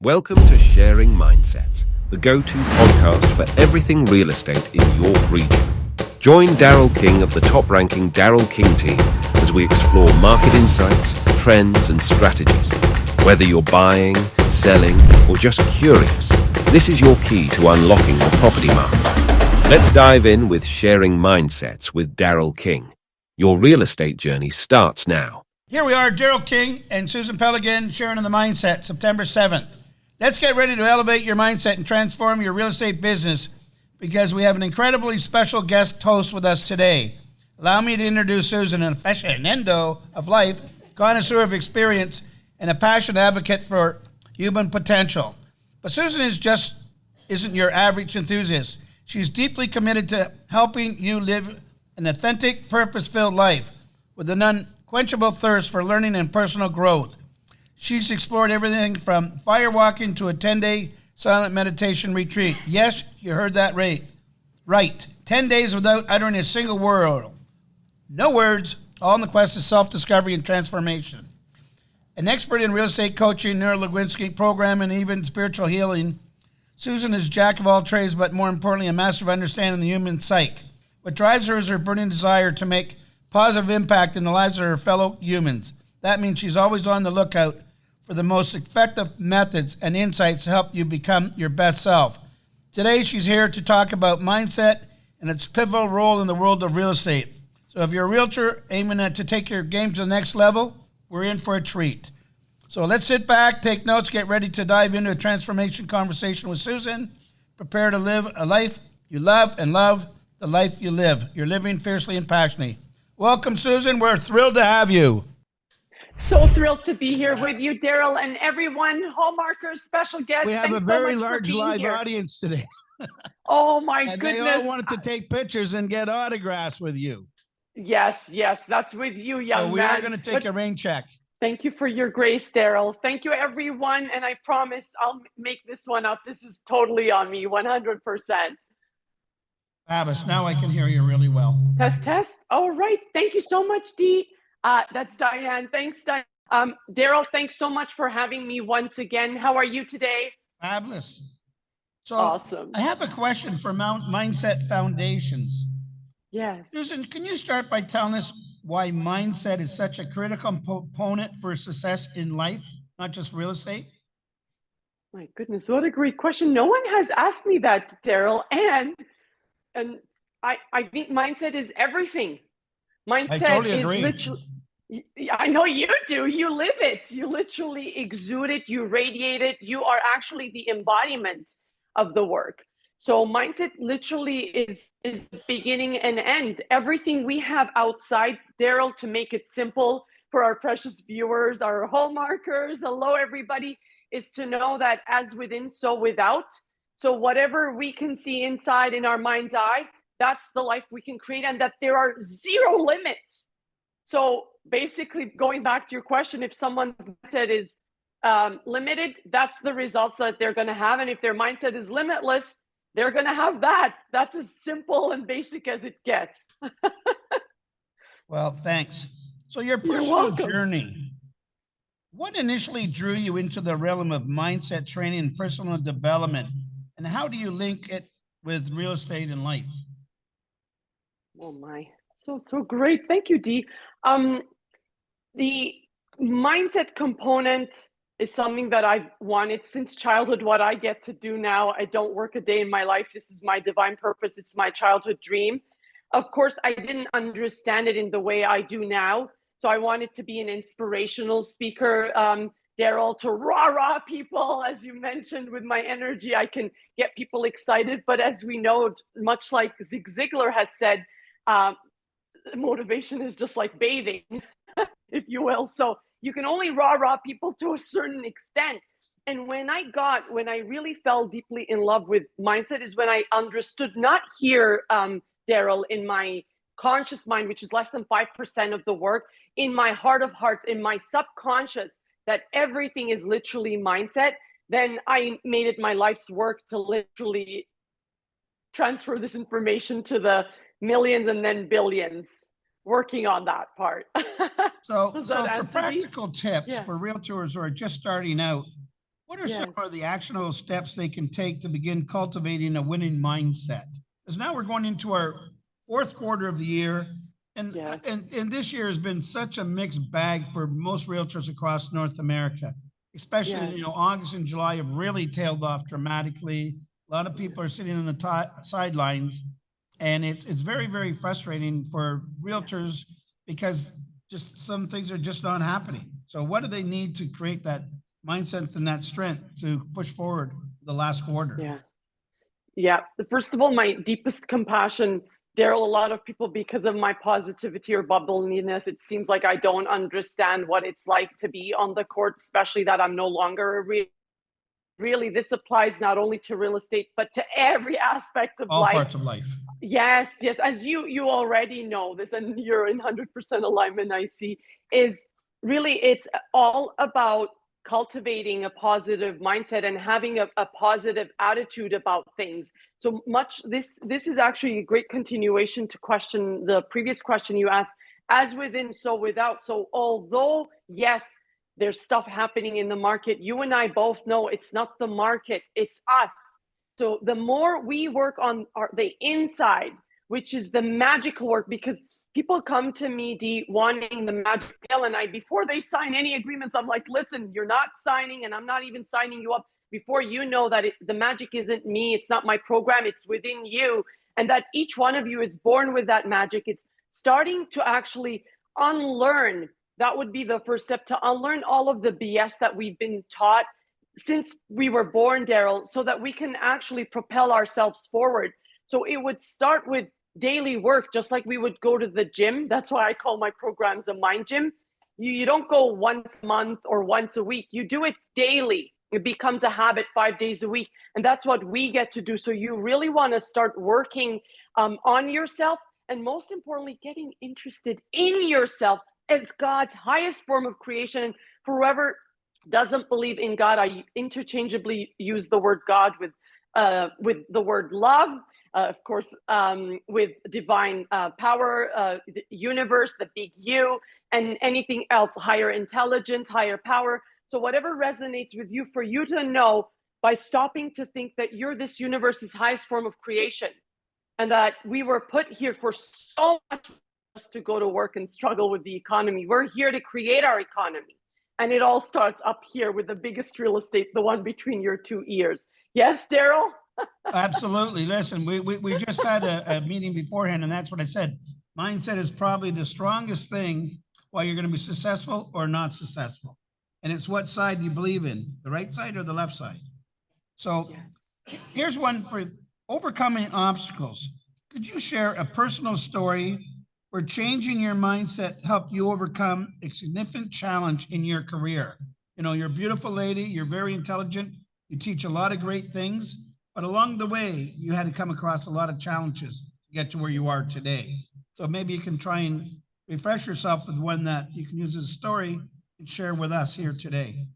Welcome to Sharing Mindsets, the go-to podcast for everything real estate in your region. Join Daryl King of the top-ranking Daryl King team as we explore market insights, trends, and strategies. Whether you're buying, selling, or just curious, this is your key to unlocking the property market. Let's dive in with Sharing Mindsets with Daryl King. Your real estate journey starts now. Here we are, Daryl King and Susan Peltekian, sharing the mindset, September 7th. Let's get ready to elevate your mindset and transform your real estate business because we have an incredibly special guest host with us today. Allow me to introduce Susan, an aficionado of life, connoisseur of experience, and a passionate advocate for human potential. But Susan isn't your average enthusiast. She's deeply committed to helping you live an authentic, purpose-filled life with an unquenchable thirst for learning and personal growth. She's explored everything from firewalking to a 10-day silent meditation retreat. Yes, you heard that right. 10 days without uttering a single word. No words, all in the quest of self-discovery and transformation. An expert in real estate coaching, neuro-linguistic programming, and even spiritual healing, Susan is jack of all trades, but more importantly, a master of understanding the human psyche. What drives her is her burning desire to make positive impact in the lives of her fellow humans. That means she's always on the lookout for the most effective methods and insights to help you become your best self. Today, she's here to talk about mindset and its pivotal role in the world of real estate. So if you're a realtor aiming to take your game to the next level, we're in for a treat. So let's sit back, take notes, get ready to dive into a transformation conversation with Susan. Prepare to live a life you love and love the life you live. You're living fiercely and passionately. Welcome, Susan. We're thrilled to have you. So thrilled to be here with you, Daryl, and everyone. Hallmarkers, special guests. We have a very large live audience today. Oh my and goodness! They all wanted to take pictures and get autographs with you. Yes, that's with you, young man. We are going to take a rain check. Thank you for your grace, Daryl. Thank you, everyone, and I promise I'll make this one up. This is totally on me, 100%. Fabulous. Now I can hear you really well. Test. All right. Thank you so much, Dee. That's Diane. Thanks, Diane. Daryl, thanks so much for having me once again. How are you today? Fabulous. So awesome. I have a question for Mindset Foundations. Yes. Susan, can you start by telling us why mindset is such a critical component for success in life, not just real estate? My goodness, what a great question. No one has asked me that, Daryl. And I think mindset is everything. Mindset I totally agree. Is literally, I know you do. You live it. You literally exude it. You radiate it. You are actually the embodiment of the work. So mindset literally is the beginning and end. Everything we have outside, Daryl, to make it simple for our precious viewers, our hallmarkers, hello everybody, is to know that as within, so without. So whatever we can see inside in our mind's eye, that's the life we can create, and that there are zero limits. So basically, going back to your question, if someone's mindset is limited, that's the results that they're going to have. And if their mindset is limitless, they're going to have that. That's as simple and basic as it gets. Well, thanks. So your personal journey, what initially drew you into the realm of mindset training and personal development? And how do you link it with real estate and life? Oh my, so great. Thank you, Dee. The mindset component is something that I've wanted since childhood. What I get to do now, I don't work a day in my life. This is my divine purpose. It's my childhood dream. Of course, I didn't understand it in the way I do now. So I wanted to be an inspirational speaker, Daryl, to rah-rah people. As you mentioned, with my energy, I can get people excited. But as we know, much like Zig Ziglar has said, motivation is just like bathing, if you will. So you can only rah-rah people to a certain extent. And when I really fell deeply in love with mindset is when I understood, not here, Daryl, in my conscious mind, which is less than 5% of the work, in my heart of hearts, in my subconscious, that everything is literally mindset. Then I made it my life's work to literally transfer this information to the millions and then billions, working on that part. So for practical tips for realtors who are just starting out, What are some Yes. of the actionable steps they can take to begin cultivating a winning mindset? Because now we're going into our fourth quarter of the year, and, Yes. and this year has been such a mixed bag for most realtors across North America. Especially, Yes. August and July have really tailed off dramatically. A lot of people are sitting on the sidelines, and it's very, very frustrating for realtors because just some things are just not happening. So what do they need to create that mindset and that strength to push forward the last quarter? Yeah. Yeah. First of all, my deepest compassion, Daryl. A lot of people, because of my positivity or bubbliness, it seems like I don't understand what it's like to be on the court, especially that I'm no longer a really, this applies not only to real estate, but to every aspect of All life. parts of life. Yes, yes. As you already know this, and you're in 100% alignment, I see, is really it's all about cultivating a positive mindset and having a positive attitude about things. So much this is actually a great continuation to question the previous question you asked, as within, so without. So although, yes, there's stuff happening in the market, you and I both know it's not the market, it's us. So the more we work on the inside, which is the magical work, because people come to me, Dee, wanting the magic pill, and before they sign any agreements, I'm like, listen, you're not signing, and I'm not even signing you up before you know that the magic isn't me, it's not my program, it's within you, and that each one of you is born with that magic. It's starting to actually unlearn. That would be the first step, to unlearn all of the BS that we've been taught since we were born, Daryl, so that we can actually propel ourselves forward. So it would start with daily work, just like we would go to the gym. That's why I call my programs a mind gym. You don't go once a month or once a week. You do it daily. It becomes a habit 5 days a week. And that's what we get to do. So you really want to start working on yourself, and most importantly, getting interested in yourself as God's highest form of creation. And forever doesn't believe in God, I interchangeably use the word God with the word love, of course, with divine power, the universe, the big U, and anything else, higher intelligence, higher power. So whatever resonates with you, for you to know by stopping to think that you're this universe's highest form of creation, and that we were put here for so much to go to work and struggle with the economy. We're here to create our economy. And it all starts up here with the biggest real estate, the one between your two ears. Yes, Daryl? Absolutely. Listen, we just had a meeting beforehand, and that's what I said. Mindset is probably the strongest thing why you're going to be successful or not successful. And it's what side you believe in, the right side or the left side. So Yes. here's one for overcoming obstacles. Could you share a personal story where changing your mindset helped you overcome a significant challenge in your career? You're a beautiful lady, you're very intelligent, you teach a lot of great things, but along the way, you had to come across a lot of challenges to get to where you are today. So maybe you can try and refresh yourself with one that you can use as a story and share with us here today.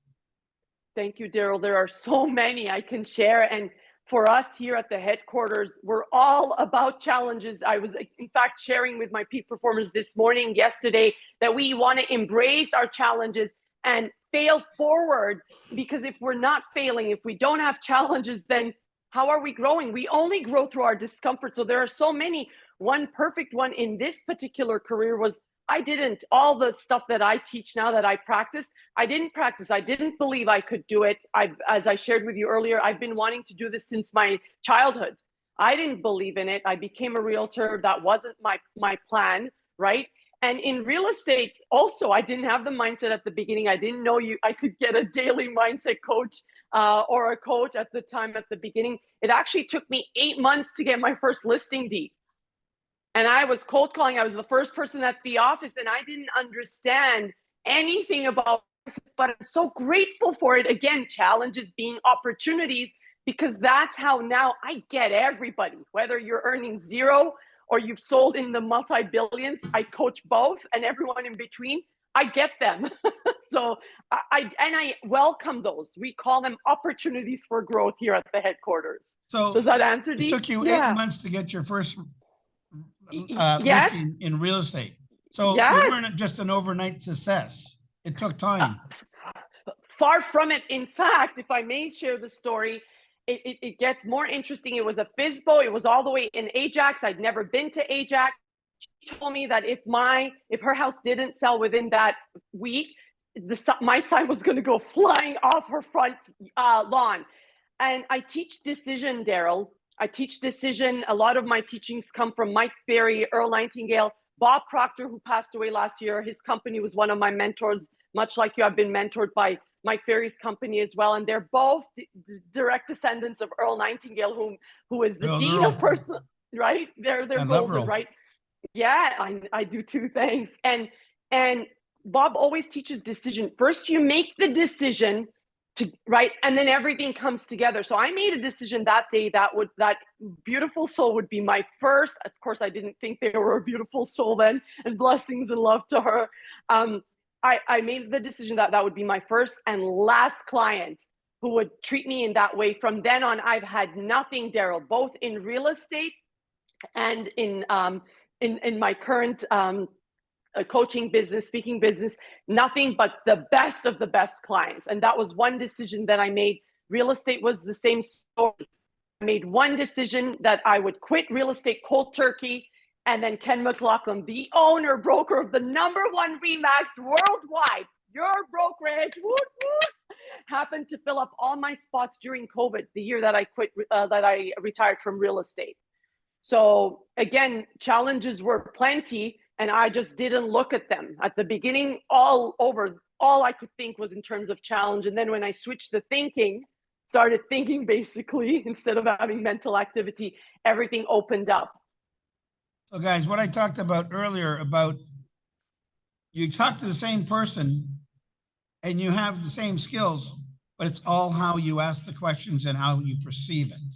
Thank you, Daryl. There are so many I can share. And for us here at the headquarters, we're all about challenges. I was, in fact, sharing with my peak performers this morning, yesterday, that we want to embrace our challenges and fail forward. Because if we're not failing, if we don't have challenges, then how are we growing? We only grow through our discomfort. So there are so many. One perfect one in this particular career was all the stuff that I teach now, that I practice, I didn't practice. I didn't believe I could do it. As I shared with you earlier, I've been wanting to do this since my childhood. I didn't believe in it. I became a realtor. That wasn't my plan, right? And in real estate, also, I didn't have the mindset at the beginning. I didn't know I could get a daily mindset coach or a coach at the time at the beginning. It actually took me 8 months to get my first listing deed. And I was cold calling. I was the first person at the office, and I didn't understand anything about it, but I'm so grateful for it. Again, challenges being opportunities, because that's how now I get everybody, whether you're earning zero or you've sold in the multi-billions. I coach both, and everyone in between, I get them. So I welcome those. We call them opportunities for growth here at the headquarters. So does that answer, it Dee? took you Yeah. 8 months to get your first Yes. listing in real estate. So you Yes. weren't just an overnight success. It took time. far from it. In fact, if I may share the story, it gets more interesting. It was a FISBO. It was all the way in Ajax. I'd never been to Ajax. She told me that if her house didn't sell within that week, my sign was going to go flying off her front lawn. And I teach decision, Daryl. I teach decision. A lot of my teachings come from Mike Ferry, Earl Nightingale, Bob Proctor, who passed away last year. His company was one of my mentors. Much like you, I've been mentored by Mike Ferry's company as well. And they're both direct descendants of Earl Nightingale, who is the dean of personal, right? They're golden, right? Yeah, I do too. Thanks. And Bob always teaches decision. First, you make the decision right, and then everything comes together. So I made a decision that day that beautiful soul would be my first. Of course, I didn't think they were a beautiful soul then, and blessings and love to her. I made the decision that would be my first and last client who would treat me in that way. From then on, I've had nothing, Daryl, both in real estate and in my current coaching business, speaking business, nothing but the best of the best clients. And that was one decision that I made. Real estate was the same story. I made one decision that I would quit real estate cold turkey. And then Ken McLaughlin, the owner, broker of the #1 RE/MAX worldwide, your brokerage, happened to fill up all my spots during COVID, the year that I quit, that I retired from real estate. So again, challenges were plenty, and I just didn't look at them. At the beginning, all I could think was in terms of challenge. And then when I switched the thinking, started thinking basically, instead of having mental activity, everything opened up. So guys, what I talked about earlier about you talk to the same person and you have the same skills, but it's all how you ask the questions and how you perceive it,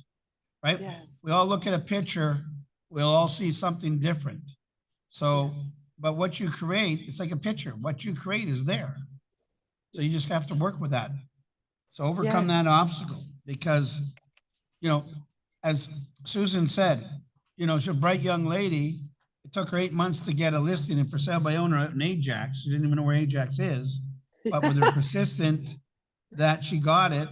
right? Yes. We all look at a picture, we'll all see something different. So, but what you create, it's like a picture. What you create is there. So you just have to work with that. So overcome that obstacle, because, you know, as Susan said, you know, she's a bright young lady. It took her 8 months to get a listing and for sale by owner out in Ajax. She didn't even know where Ajax is, but with her persistent that she got it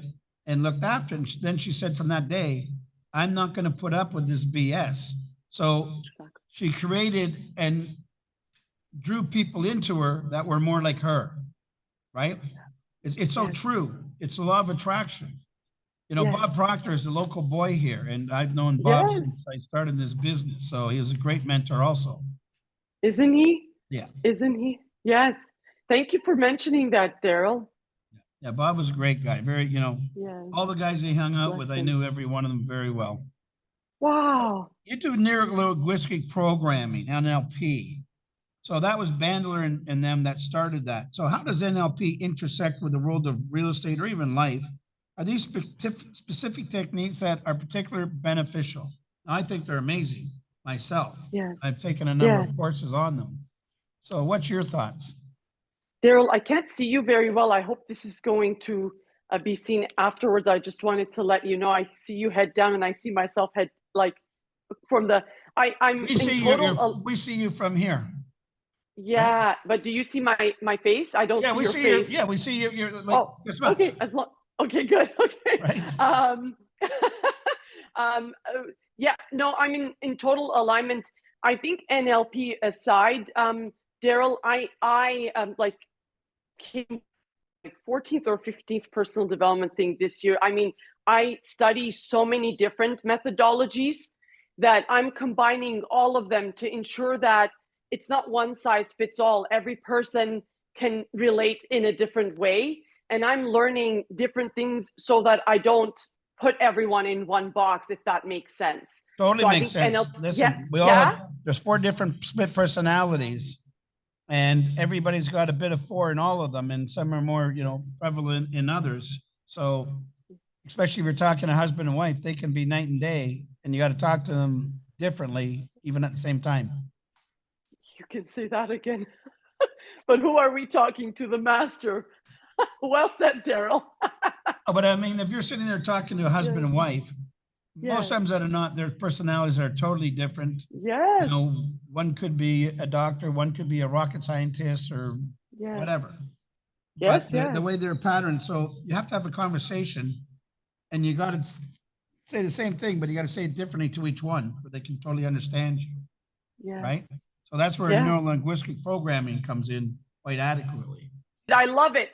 and looked after it. And then she said from that day, I'm not going to put up with this BS. So she created and drew people into her that were more like her, right? It's so true. It's the law of attraction. You know, Bob Proctor is a local boy here, and I've known Bob since I started this business. So he was a great mentor also. Isn't he? Yeah. Isn't he? Yes. Thank you for mentioning that, Daryl. Yeah, Bob was a great guy. Very, you know, all the guys he hung out with, I knew every one of them very well. Wow. You do neuro-linguistic programming, NLP. So that was Bandler and them that started that. So how does NLP intersect with the world of real estate or even life? Are these specific techniques that are particularly beneficial? I think they're amazing myself. Yes. I've taken a number of courses on them. So what's your thoughts? Daryl, I can't see you very well. I hope this is going to be seen afterwards. I just wanted to let you know, I see you head down and I see myself head like from the, We see you from here. Yeah, right? But do you see my face? I don't see your face. We see you. You're like this much. Okay, okay, good. Okay. Right. Yeah, no, I'm in total alignment. I think NLP aside, Daryl, I like came 14th or 15th personal development thing this year. I mean, I study so many different methodologies that I'm combining all of them to ensure that it's not one size fits all. Every person can relate in a different way. And I'm learning different things so that I don't put everyone in one box, if that makes sense. Totally makes sense. Listen, we all have, there's 4 different split personalities, and everybody's got a bit of 4 in all of them, and some are more, you know, prevalent in others. So especially if you're talking a husband and wife, they can be night and day, and you got to talk to them differently, even at the same time. You can say that again. But who are we talking to? The master. Well said, Daryl. But I mean, if you're sitting there talking to a husband and wife, most times that are not, their personalities are totally different. Yes. You know, one could be a doctor, one could be a rocket scientist or whatever. Yes, but yes. the way they're patterned, so you have to have a conversation, and you got to say the same thing, but you got to say it differently to each one, so they can totally understand you, right? Yes. So that's where Yes. neuro-linguistic programming comes in quite adequately. I love it.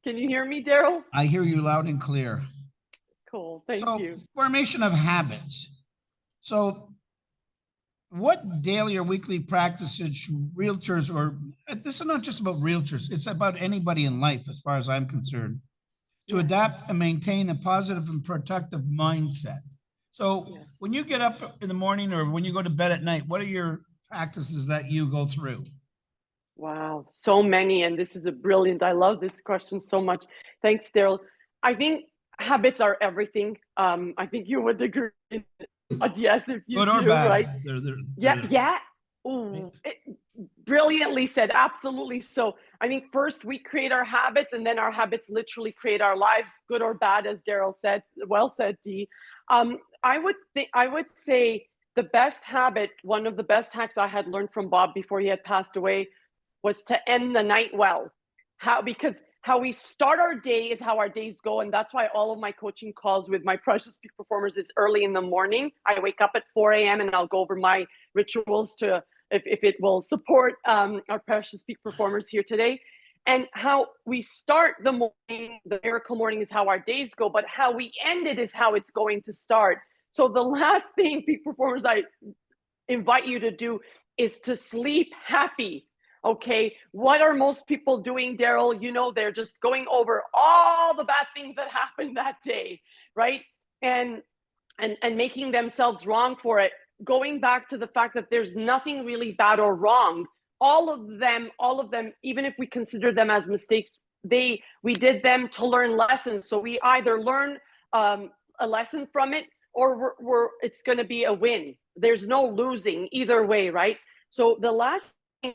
Can you hear me, Daryl? I hear you loud and clear. Cool. Thank So, you. formation of habits. So, what daily or weekly practices should realtors, or this is not just about realtors, it's about anybody in life, as far as I'm concerned, to Yes. adapt and maintain a positive and productive mindset. So, Yes. when you get up in the morning or when you go to bed at night, what are your practices that you go through? Wow, so many. And this is a brilliant, I love this question so much. Thanks, Daryl. I think habits are everything. I think you would agree. But yes, if you Good or do, right? bad? Yeah, They're yeah. right? Ooh, brilliantly said. Absolutely. So I think first we create our habits, and then our habits literally create our lives, good or bad, as Daryl said. Well said, Dee. I would say the best habit, one of the best hacks I had learned from Bob before he had passed away, was to end the night well. Because how we start our day is how our days go. And that's why all of my coaching calls with my precious peak performers is early in the morning. I wake up at 4 a.m. and I'll go over my rituals to, if it will support our precious peak performers here today. And how we start the morning, the miracle morning, is how our days go, but how we end it is how it's going to start. So the last thing, peak performers, I invite you to do is to sleep happy. Okay, what are most people doing, Daryl? You know, they're just going over all the bad things that happened that day, right? And making themselves wrong for it. Going back to the fact that there's nothing really bad or wrong. All of them, even if we consider them as mistakes, we did them to learn lessons. So we either learn a lesson from it, or it's going to be a win. There's no losing either way, right? So the last thing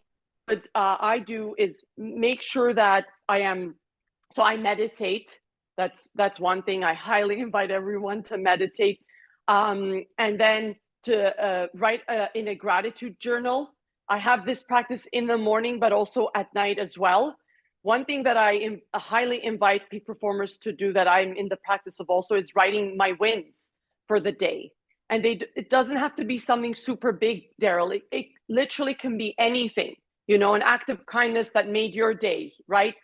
I do is make sure that I meditate. That's one thing. I highly invite everyone to meditate, and then to write in a gratitude journal. I have this practice in the morning, but also at night as well. One thing that I highly invite peak performers to do, that I'm in the practice of also, is writing my wins for the day. And it doesn't have to be something super big, Daryl. It literally can be anything, an act of kindness that made your day, right?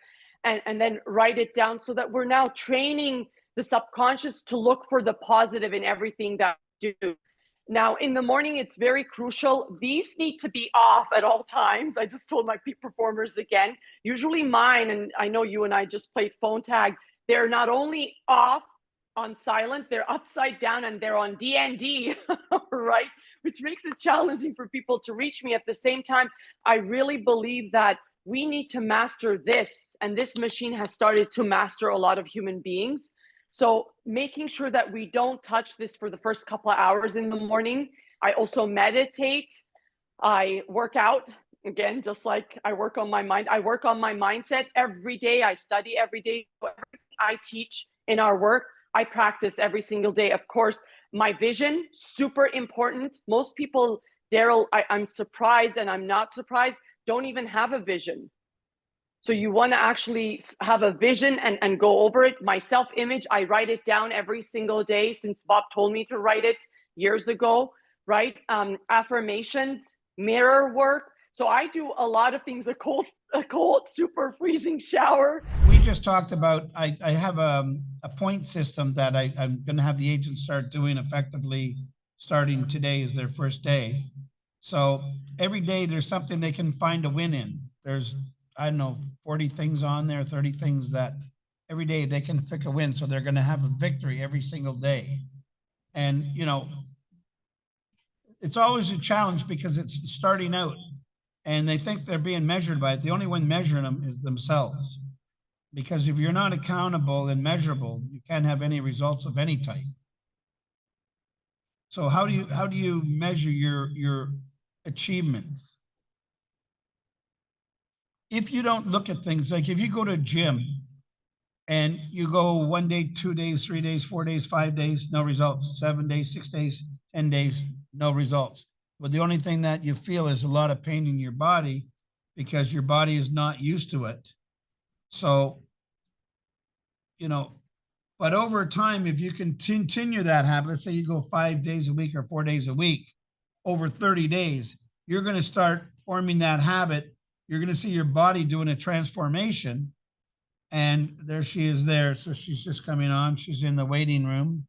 And then write it down, so that we're now training the subconscious to look for the positive in everything that we do. Now, in the morning, it's very crucial. These need to be off at all times. I just told my peak performers again, usually mine, and I know you and I just played phone tag, they're not only off on silent, they're upside down, and they're on DND, right? Which makes it challenging for people to reach me. At the same time, I really believe that we need to master this, and this machine has started to master a lot of human beings. So making sure that we don't touch this for the first couple of hours in the morning. I also meditate. I work out. Again, just like I work on my mind, I work on my mindset every day. I study every day. Everything I teach in our work, I practice every single day. Of course, my vision, super important. Most people, Daryl, I'm surprised, and I'm not surprised, don't even have a vision. So you want to actually have a vision and go over it. My self-image, I write it down every single day since Bob told me to write it years ago, right? Affirmations, mirror work. So I do a lot of things, a cold, super freezing shower. We just talked about, I have a point system that I'm going to have the agents start doing effectively starting today is their first day. So every day there's something they can find a win in. There's, I don't know, 40 things on there, 30 things that every day they can pick a win. So they're going to have a victory every single day. And, it's always a challenge because it's starting out and they think they're being measured by it. The only one measuring them is themselves. Because if you're not accountable and measurable, you can't have any results of any type. So how do you measure your achievements? If you don't look at things, like if you go to a gym and you go 1 day, 2 days, 3 days, 4 days, 5 days, no results, 7 days, 6 days, 10 days, no results. But the only thing that you feel is a lot of pain in your body because your body is not used to it. So, you know, but over time, if you can continue that habit, let's say you go 5 days a week or 4 days a week, over 30 days, you're going to start forming that habit. You're going to see your body doing a transformation. And there she is there. So she's just coming on. She's in the waiting room.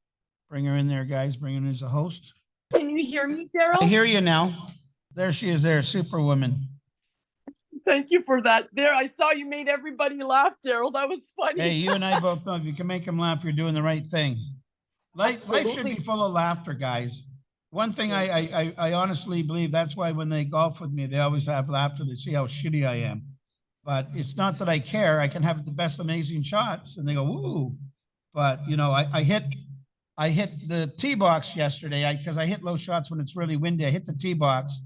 Bring her in there, guys. Bring her in as a host. Can you hear me, I Daryl? hear you now. There she is there, Superwoman. Thank you for that. There, I saw you made everybody laugh, Daryl. That was funny. Hey, you and I both know if you can make them laugh, you're doing the right thing. Life should be full of laughter, guys. One thing Yes. I honestly believe, that's why when they golf with me, they always have laughter. They see how shitty I am. But it's not that I care. I can have the best amazing shots and they go, ooh. But you know, I hit the tee box yesterday because I hit low shots when it's really windy. I hit the tee box.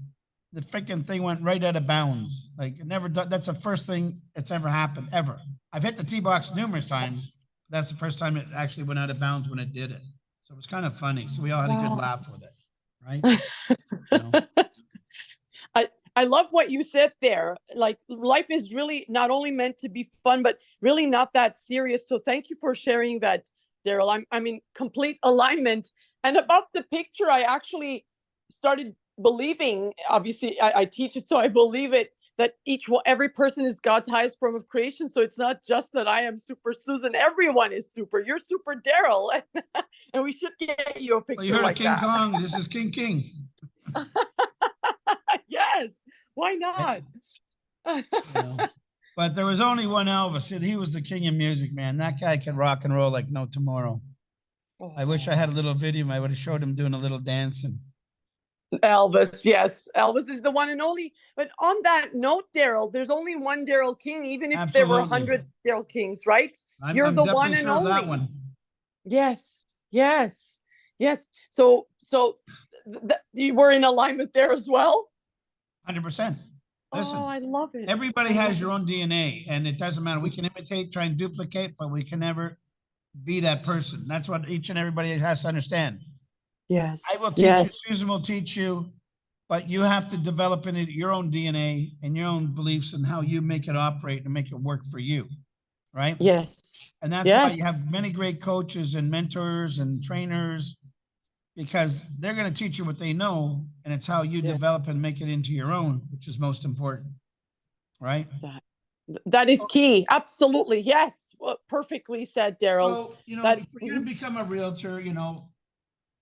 The freaking thing went right out of bounds. Like it never done. That's the first thing that's ever happened, ever. I've hit the tee box numerous times. That's the first time it actually went out of bounds when it did it. So it was kind of funny. So we all had a good laugh with it, right? You know? I love what you said there. Like life is really not only meant to be fun, but really not that serious. So thank you for sharing that, Daryl. I'm in complete alignment. And about the picture, I actually started believing, obviously I teach it, so I believe it, that every person is God's highest form of creation. So it's not just that I am super Susan. Everyone is super. You're super, Daryl. And we should get you a picture Well, you heard like of King that. Kong. This is King. Yes. Why not? You know? But there was only one Elvis, and he was the king of music, man. That guy could rock and roll like no tomorrow. I wish I had a little video. I would have showed him doing a little dancing. Elvis, yes. Elvis is the one and only. But on that note, Daryl, there's only one Daryl King, even if there were Absolutely. 100 Daryl Kings, right? I'm the definitely one and sure of only. that one. Yes, yes, yes. So you were in alignment there as well? 100%. Listen, Oh, I love it. everybody has your own DNA, and it doesn't matter. We can imitate, try and duplicate, but we can never be that person. That's what each and everybody has to understand. Yes. I will teach you, Susan will teach you, but you have to develop in it your own DNA and your own beliefs and how you make it operate and make it work for you, right? Yes. And that's why you have many great coaches and mentors and trainers, because they're going to teach you what they know, and it's how you develop and make it into your own, which is most important, right? That is key. Absolutely. Yes. Well, perfectly said, Daryl. So, you know, for you to become a realtor, you know,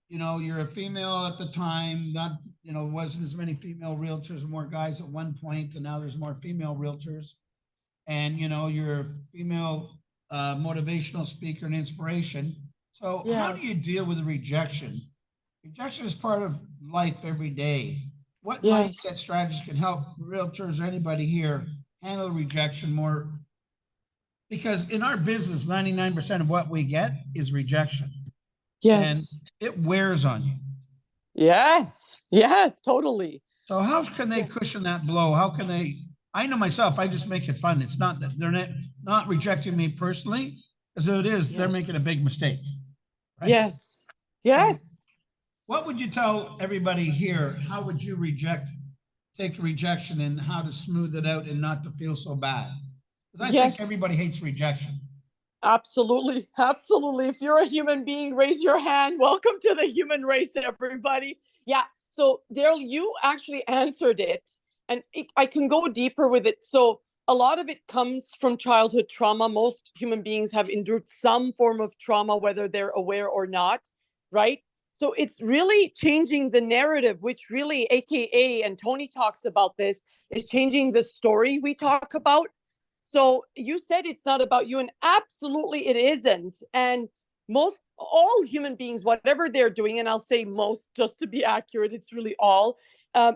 you're a female at the time, not, wasn't as many female realtors, more guys at one point, and now there's more female realtors. And, you're a female motivational speaker and inspiration. So how do you deal with rejection? Rejection is part of life every day. What mindset strategies can help realtors or anybody here handle rejection more? Because in our business, 99% of what we get is rejection. And it wears on you. Yes. Yes, totally. So how can they cushion that blow? How can they? I know myself, I just make it fun. It's not that they're not rejecting me personally, as it is, they're making a big mistake. Right? Yes. Yes. So what would you tell everybody here? How would you take rejection and how to smooth it out and not to feel so bad? Because I think everybody hates rejection. Absolutely. Absolutely. If you're a human being, raise your hand. Welcome to the human race, everybody. Yeah. So, Daryl, you actually answered it, and I can go deeper with it. So, a lot of it comes from childhood trauma. Most human beings have endured some form of trauma, whether they're aware or not, right? So, it's really changing the narrative, which really, AKA, and Tony talks about this, is changing the story we talk about. So you said it's not about you, and absolutely it isn't. And all human beings, whatever they're doing, and I'll say most just to be accurate, it's really all.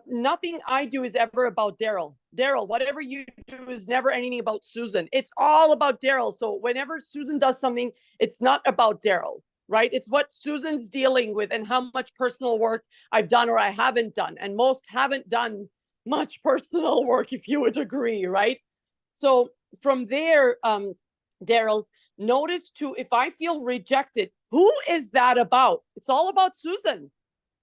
Nothing I do is ever about Daryl. Daryl, whatever you do is never anything about Susan. It's all about Daryl. So whenever Susan does something, it's not about Daryl, right? It's what Susan's dealing with and how much personal work I've done or I haven't done. And most haven't done much personal work, if you would agree, right? So from there, Daryl, notice too, if I feel rejected, who is that about? It's all about Susan.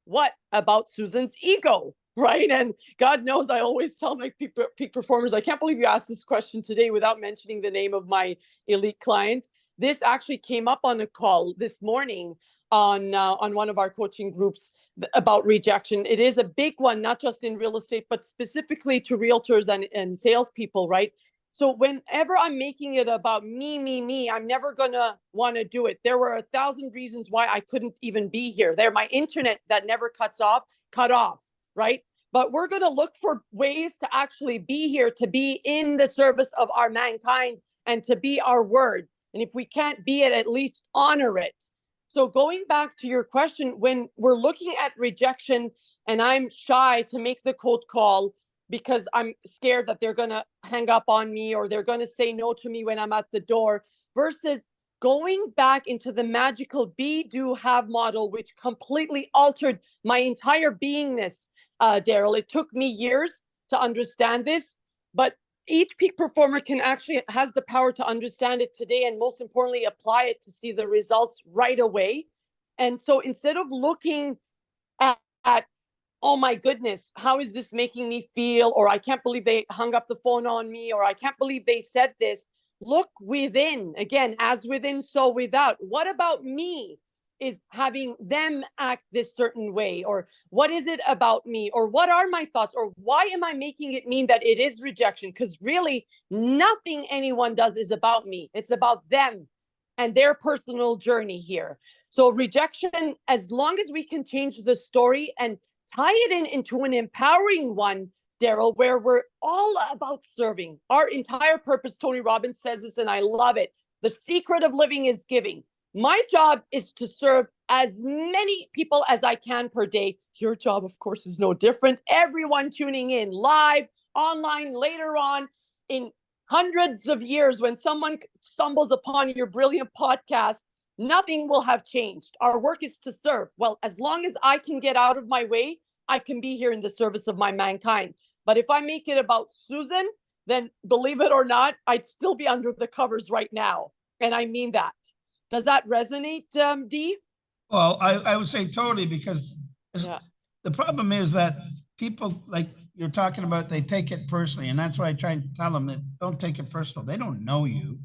What about Susan's ego? right? And God knows I always tell my peak performers, I can't believe you asked this question today without mentioning the name of my elite client. This actually came up on a call this morning on one of our coaching groups about rejection. It is a big one, not just in real estate, but specifically to realtors and salespeople, right? So whenever I'm making it about me, I'm never gonna want to do it. There were 1,000 reasons why I couldn't even be here. There, my internet that never cut off, right? But we're gonna look for ways to actually be here, to be in the service of our mankind, and to be our word. And if we can't be it, at least honor it. So going back to your question, when we're looking at rejection and I'm shy to make the cold call because I'm scared that they're going to hang up on me or they're going to say no to me when I'm at the door, versus going back into the magical be, do, have model, which completely altered my entire beingness, Daryl. It took me years to understand this, but each peak performer has the power to understand it today, and most importantly, apply it to see the results right away. And so instead of looking at oh my goodness, how is this making me feel? Or I can't believe they hung up the phone on me, or I can't believe they said this. Look within. Again, as within, so without. What about me is having them act this certain way? Or what is it about me? Or what are my thoughts? Or why am I making it mean that it is rejection? Because really, nothing anyone does is about me. It's about them and their personal journey here. So rejection, as long as we can change the story and tie it into an empowering one, Daryl, where we're all about serving. Our entire purpose, Tony Robbins says this, and I love it. The secret of living is giving. My job is to serve as many people as I can per day. Your job, of course, is no different. Everyone tuning in live, online, later on, in hundreds of years, when someone stumbles upon your brilliant podcast, nothing will have changed. Our work is to serve. Well, as long as I can get out of my way, I can be here in the service of my mankind. But if I make it about Susan, then believe it or not, I'd still be under the covers right now. And I mean that. Does that resonate, Dee? Well, I would say totally, because the problem is that people, like you're talking about, they take it personally. And that's why I try and tell them that don't take it personal. They don't know you.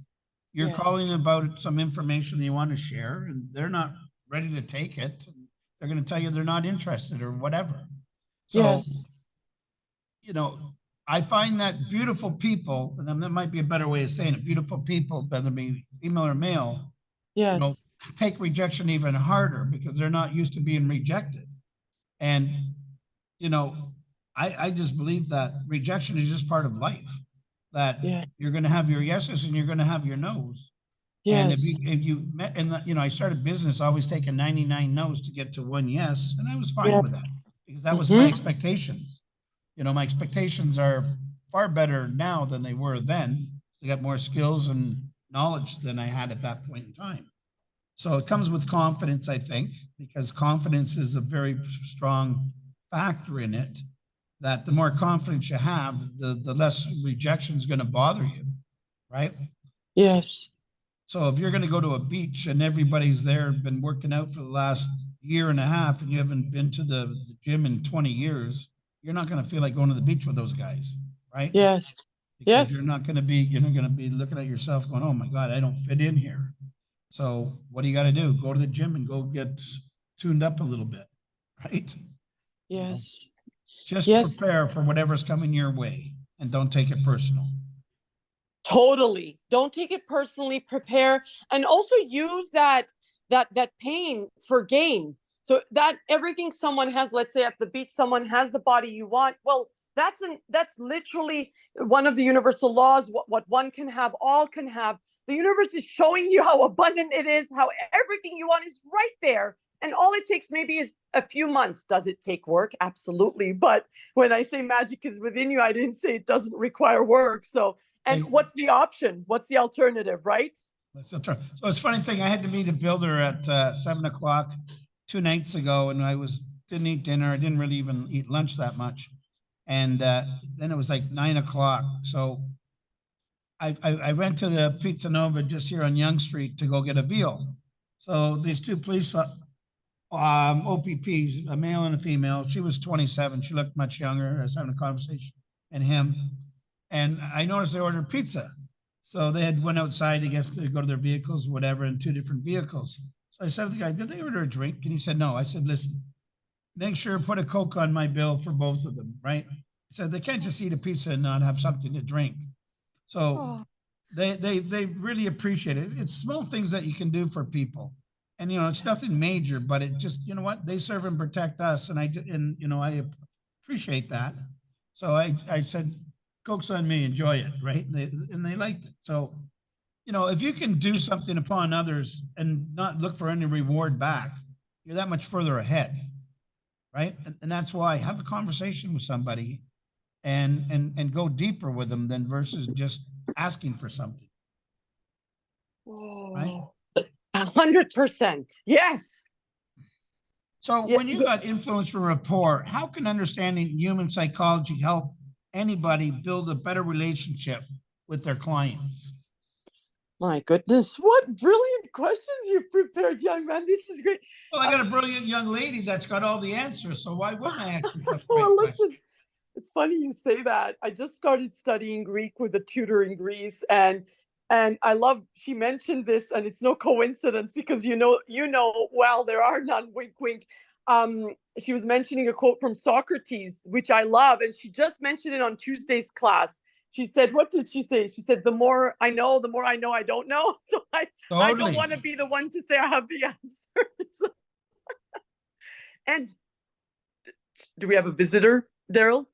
You're calling about some information you want to share, and they're not ready to take it. They're going to tell you they're not interested or whatever. So, you know, I find that beautiful people, and that might be a better way of saying it, beautiful people, whether it be female or male, you know, take rejection even harder because they're not used to being rejected. And, you know, I just believe that rejection is just part of life. That you're going to have your yeses and you're going to have your nos. And if you met, and you know, I started business always taking 99 no's to get to one yes, and I was fine with that because that was my expectations. You know, my expectations are far better now than they were then. I got more skills and knowledge than I had at that point in time. So it comes with confidence, I think, because confidence is a very strong factor in it. That the more confidence you have, the less rejection is going to bother you, right? Yes. So if you're going to go to a beach and everybody's there, been working out for the last year and a half, and you haven't been to the gym in 20 years, you're not going to feel like going to the beach with those guys, right? Yes. Because you're not going to be looking at yourself going, oh my God, I don't fit in here. So what do you got to do? Go to the gym and go get tuned up a little bit, right? Yes. Just prepare for whatever's coming your way and don't take it personal. Totally. Don't take it personally. Prepare, and also use that pain for gain. So that everything someone has, let's say at the beach, someone has the body you want. Well, that's literally one of the universal laws. What one can have, all can have. The universe is showing you how abundant it is, how everything you want is right there. And all it takes maybe is a few months. Does it take work? Absolutely. But when I say magic is within you, I didn't say it doesn't require work. So, and what's the option? What's the alternative, right? So it's a funny thing. I had to meet a builder at 7:00 2 nights ago, and didn't eat dinner. I didn't really even eat lunch that much. And then it was like 9:00. So I went to the Pizza Nova just here on Yonge Street to go get a veal. So these two police OPPs, a male and a female. She was 27. She looked much younger. I was having a conversation, and him. And I noticed they ordered pizza. So they had went outside, I guess, to go to their vehicles, whatever, in two different vehicles. So I said to the guy, did they order a drink? And he said, no. I said, listen, make sure put a Coke on my bill for both of them, right? I said, they can't just eat a pizza and not have something to drink. So they really appreciate it. It's small things that you can do for people. And, it's nothing major, but it just, you know what? They serve and protect us. And I appreciate that. So I said, Coke's on me, enjoy it, right? And they liked it. So, if you can do something upon others and not look for any reward back, you're that much further ahead, right? And that's why have a conversation with somebody and go deeper with them than versus just asking for something. Right? 100%. Yes. So when you got influence from rapport, how can understanding human psychology help anybody build a better relationship with their clients? My goodness, what brilliant questions you prepared, young man. This is great. Well, I got a brilliant young lady that's got all the answers, so why wouldn't I ask you such great Well, listen, questions? it's funny you say that. I just started studying Greek with a tutor in Greece, and I love she mentioned this, and it's no coincidence because well, there are none, wink wink. She was mentioning a quote from Socrates, which I love, and she just mentioned it on Tuesday's class. She said, what did she say? She said, the more I know I don't know. So I don't want to be the one to say I have the answers. And do we have a visitor, Daryl?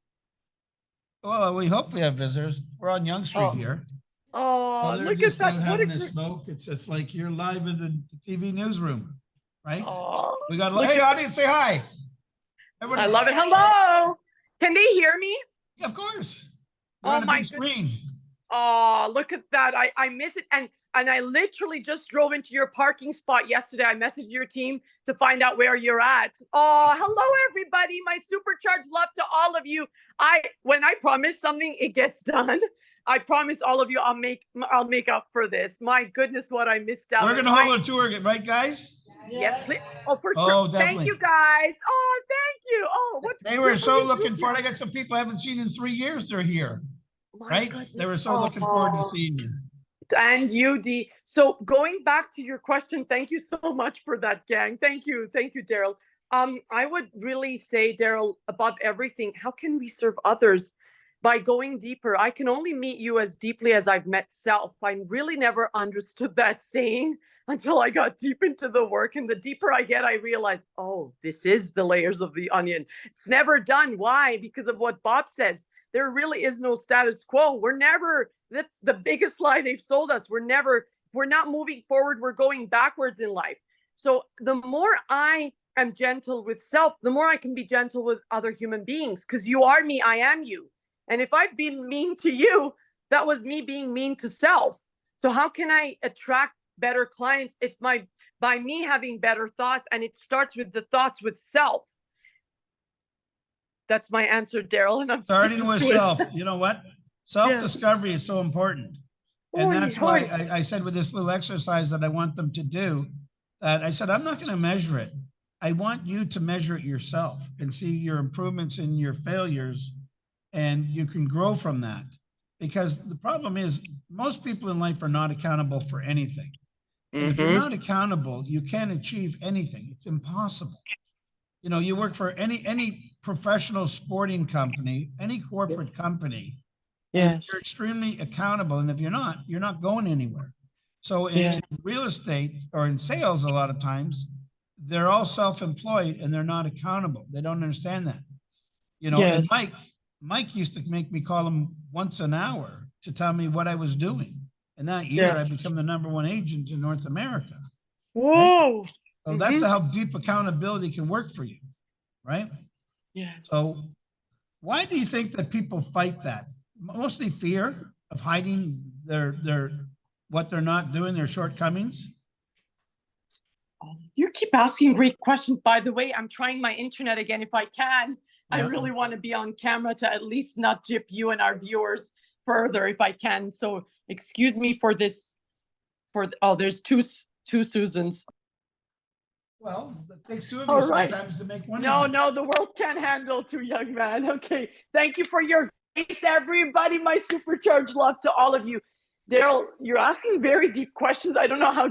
Well, we hope we have visitors. We're on Young Street here. Oh, look at that. Having a smoke. It's like you're live in the TV newsroom, right? We got, hey, audience, say hi. Everybody, I love it. Hello. Can they hear me? Yeah, of course. We're on a big screen. Oh, look at that. I miss it. And I literally just drove into your parking spot yesterday. I messaged your team to find out where you're at. Oh, hello, everybody. My supercharged love to all of you. When I promise something, it gets done. I promise all of you I'll make up for this. My goodness, what I missed out. We're going to hold a tour, right, guys? Yes, please. Oh, for sure. Definitely. Thank you, guys. Oh, thank you. Oh, what they were so looking forward. I got some people I haven't seen in 3 years. They're here. Right? Goodness. They were so looking forward to seeing you. And you, Dee. So going back to your question, thank you so much for that, gang. Thank you, Daryl. I would really say, Daryl, above everything, how can we serve others? By going deeper. I can only meet you as deeply as I've met self. I really never understood that saying until I got deep into the work. And the deeper I get, I realize, oh, this is the layers of the onion. It's never done. Why? Because of what Bob says. There really is no status quo. That's the biggest lie they've sold us. If we're not moving forward, we're going backwards in life. So the more I am gentle with self, the more I can be gentle with other human beings. Because you are me, I am you. And if I've been mean to you, that was me being mean to self. So how can I attract better clients? It's by me having better thoughts, and it starts with the thoughts with self. That's my answer, Daryl. And I'm starting with self. You know what? Self-discovery is so important. And that's why I said with this little exercise that I want them to do, that I said, I'm not going to measure it. I want you to measure it yourself and see your improvements and your failures. And you can grow from that, because the problem is most people in life are not accountable for anything. And if you're not accountable, you can't achieve anything. It's impossible. You work for any professional sporting company, any corporate company, and you're extremely accountable. And if you're not going anywhere. So in real estate or in sales, a lot of times, they're all self-employed and they're not accountable. They don't understand that. And Mike used to make me call him once an hour to tell me what I was doing. And that year, I become the #1 agent in North America. Whoa. Right? So that's how deep accountability can work for you, right? Yes. So why do you think that people fight that? Mostly fear of hiding what they're not doing, their shortcomings? You keep asking great questions. By the way, I'm trying my internet again if I can. I really want to be on camera to at least not jip you and our viewers further if I can. So excuse me for this. There's two Susans. Well, it takes two of All you right. sometimes to make one No, of you. no, the world can't handle two young man. Okay. Thank you for your grace, everybody. My supercharged love to all of you. Daryl, you're asking very deep questions. I don't know how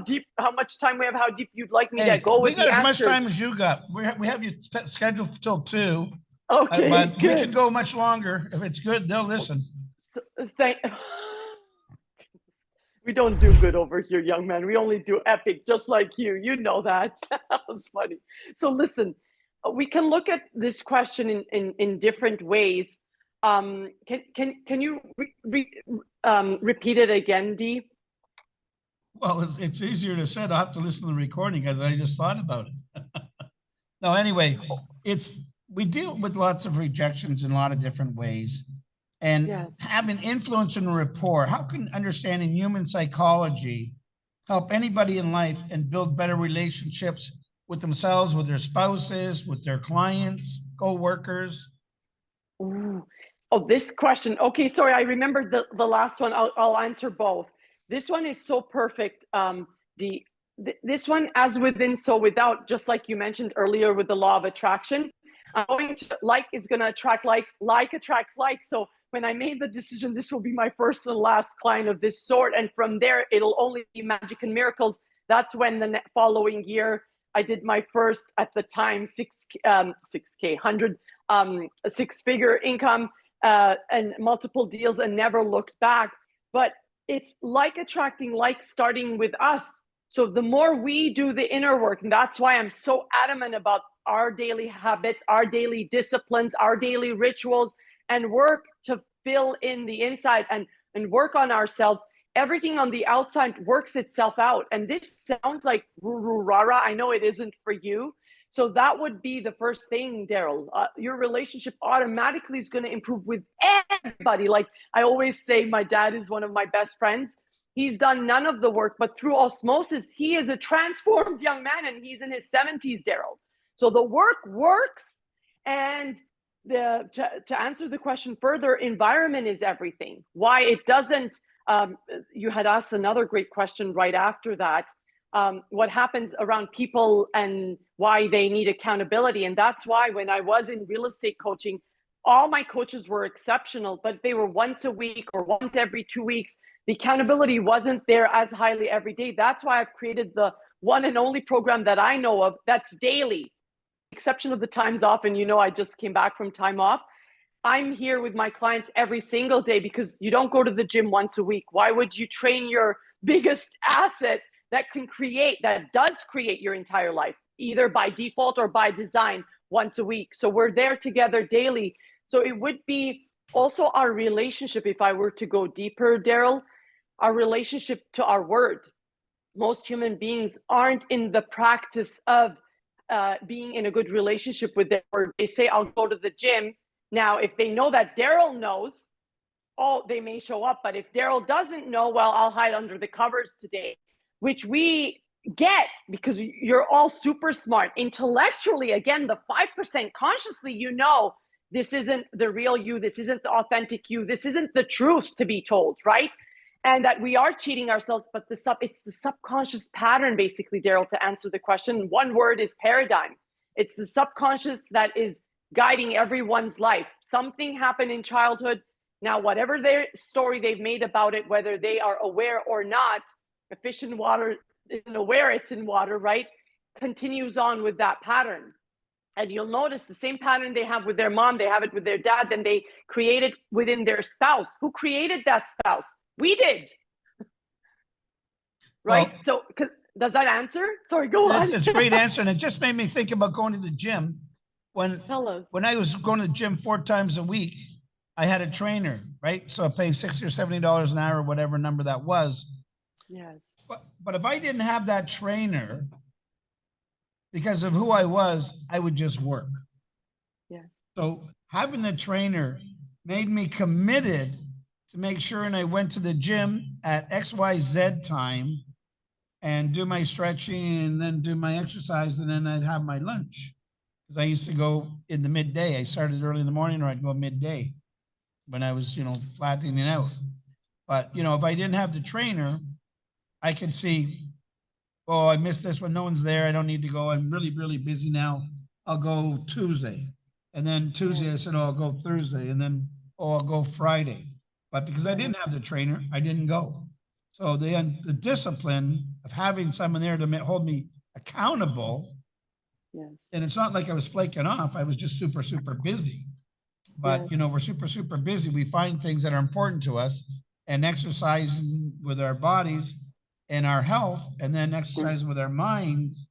much time we have, how deep you'd like me to Hey, go we with got the as much answers. time as you got. We have you scheduled till 2. Okay, But good. we could go much longer. If it's good, they'll listen. So, we don't do good over here, young man. We only do epic, just like you. You know that. That was funny. So listen, we can look at this question in different ways. Can you repeat it again, Dee? Well, it's easier to say. I'll have to listen to the recording as I just thought about it. No, anyway, we deal with lots of rejections in a lot of different ways. And Yes. having influence and rapport, how can understanding human psychology help anybody in life and build better relationships with themselves, with their spouses, with their clients, co-workers? Ooh. Oh, this question. Okay, sorry, I remembered the last one. I'll answer both. This one is so perfect. This one, as within, so without, just like you mentioned earlier with the law of attraction. I'm going to, like is going to attract like attracts like. So when I made the decision, this will be my first and last client of this sort. And from there, it'll only be magic and miracles. That's when the following year, I did my first, at the time, 6-figure income and multiple deals, and never looked back. But it's like attracting like, starting with us. So the more we do the inner work, and that's why I'm so adamant about our daily habits, our daily disciplines, our daily rituals, and work to fill in the inside and work on ourselves. Everything on the outside works itself out. And this sounds like rah-rah. I know it isn't for you. So that would be the first thing, Daryl. Your relationship automatically is going to improve with everybody. Like I always say, my dad is one of my best friends. He's done none of the work, but through osmosis, he is a transformed young man, and he's in his 70s, Daryl. So the work works. And to answer the question further, environment is everything. Why it doesn't, you had asked another great question right after that. What happens around people and why they need accountability. And that's why when I was in real estate coaching, all my coaches were exceptional, but they were once a week or once every 2 weeks. The accountability wasn't there as highly every day. That's why I've created the one and only program that I know of that's daily, exception of the times off. And I just came back from time off. I'm here with my clients every single day, because you don't go to the gym once a week. Why would you train your biggest asset that does create your entire life, either by default or by design, once a week? So we're there together daily. So it would be also our relationship, if I were to go deeper, Daryl, our relationship to our word. Most human beings aren't in the practice of being in a good relationship with their word. They say, I'll go to the gym. Now, if they know that Daryl knows, they may show up. But if Daryl doesn't know, well, I'll hide under the covers today, which we get because you're all super smart. Intellectually, again, the 5% consciously, this isn't the real you. This isn't the authentic you. This isn't the truth to be told, right? And that we are cheating ourselves, but it's the subconscious pattern, basically, Daryl, to answer the question. One word is paradigm. It's the subconscious that is guiding everyone's life. Something happened in childhood. Now, whatever their story they've made about it, whether they are aware or not, a fish in water isn't aware it's in water, right? Continues on with that pattern. And you'll notice the same pattern they have with their mom, they have it with their dad, then they create it within their spouse. Who created that spouse? We did. Right? Well, so does that answer? Sorry, go on. It's a great answer. And it just made me think about going to the gym. When I was going to the gym 4 times a week, I had a trainer, right? So I paid $60 or $70 an hour, or whatever number that was. Yes. But if I didn't have that trainer, because of who I was, I would just work. Yeah. So having a trainer made me committed to make sure, and I went to the gym at XYZ time and do my stretching and then do my exercise, and then I'd have my lunch. Because I used to go in the midday. I started early in the morning, or I'd go midday when I was, flattening out. But, if I didn't have the trainer, I could see, oh, I missed this one. No one's there. I don't need to go. I'm really, really busy now. I'll go Tuesday. And then Tuesday, I said, oh, I'll go Thursday. And then, oh, I'll go Friday. But because I didn't have the trainer, I didn't go. So the discipline of having someone there to hold me accountable. Yes. And it's not like I was flaking off. I was just super, super busy. But, you know, we're super, super busy. We find things that are important to us, and exercising with our bodies and our health, and then exercising with our minds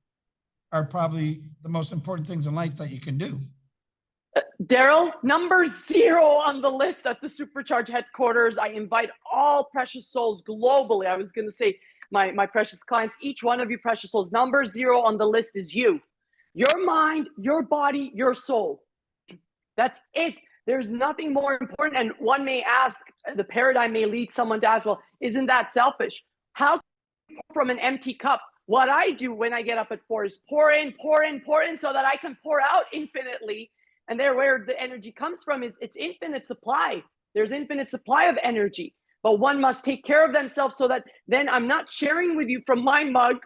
are probably the most important things in life that you can do. Daryl, number 0 on the list at the Supercharge headquarters. I invite all precious souls globally. I was going to say my precious clients, each one of you precious souls, number 0 on the list is you. Your mind, your body, your soul. That's it. There's nothing more important. And one may ask, the paradigm may lead someone to ask, well, isn't that selfish? How from an empty cup? What I do when I get up at 4 is pour in so that I can pour out infinitely. And there where the energy comes from is it's infinite supply. There's infinite supply of energy. But one must take care of themselves so that then I'm not sharing with you from my mug.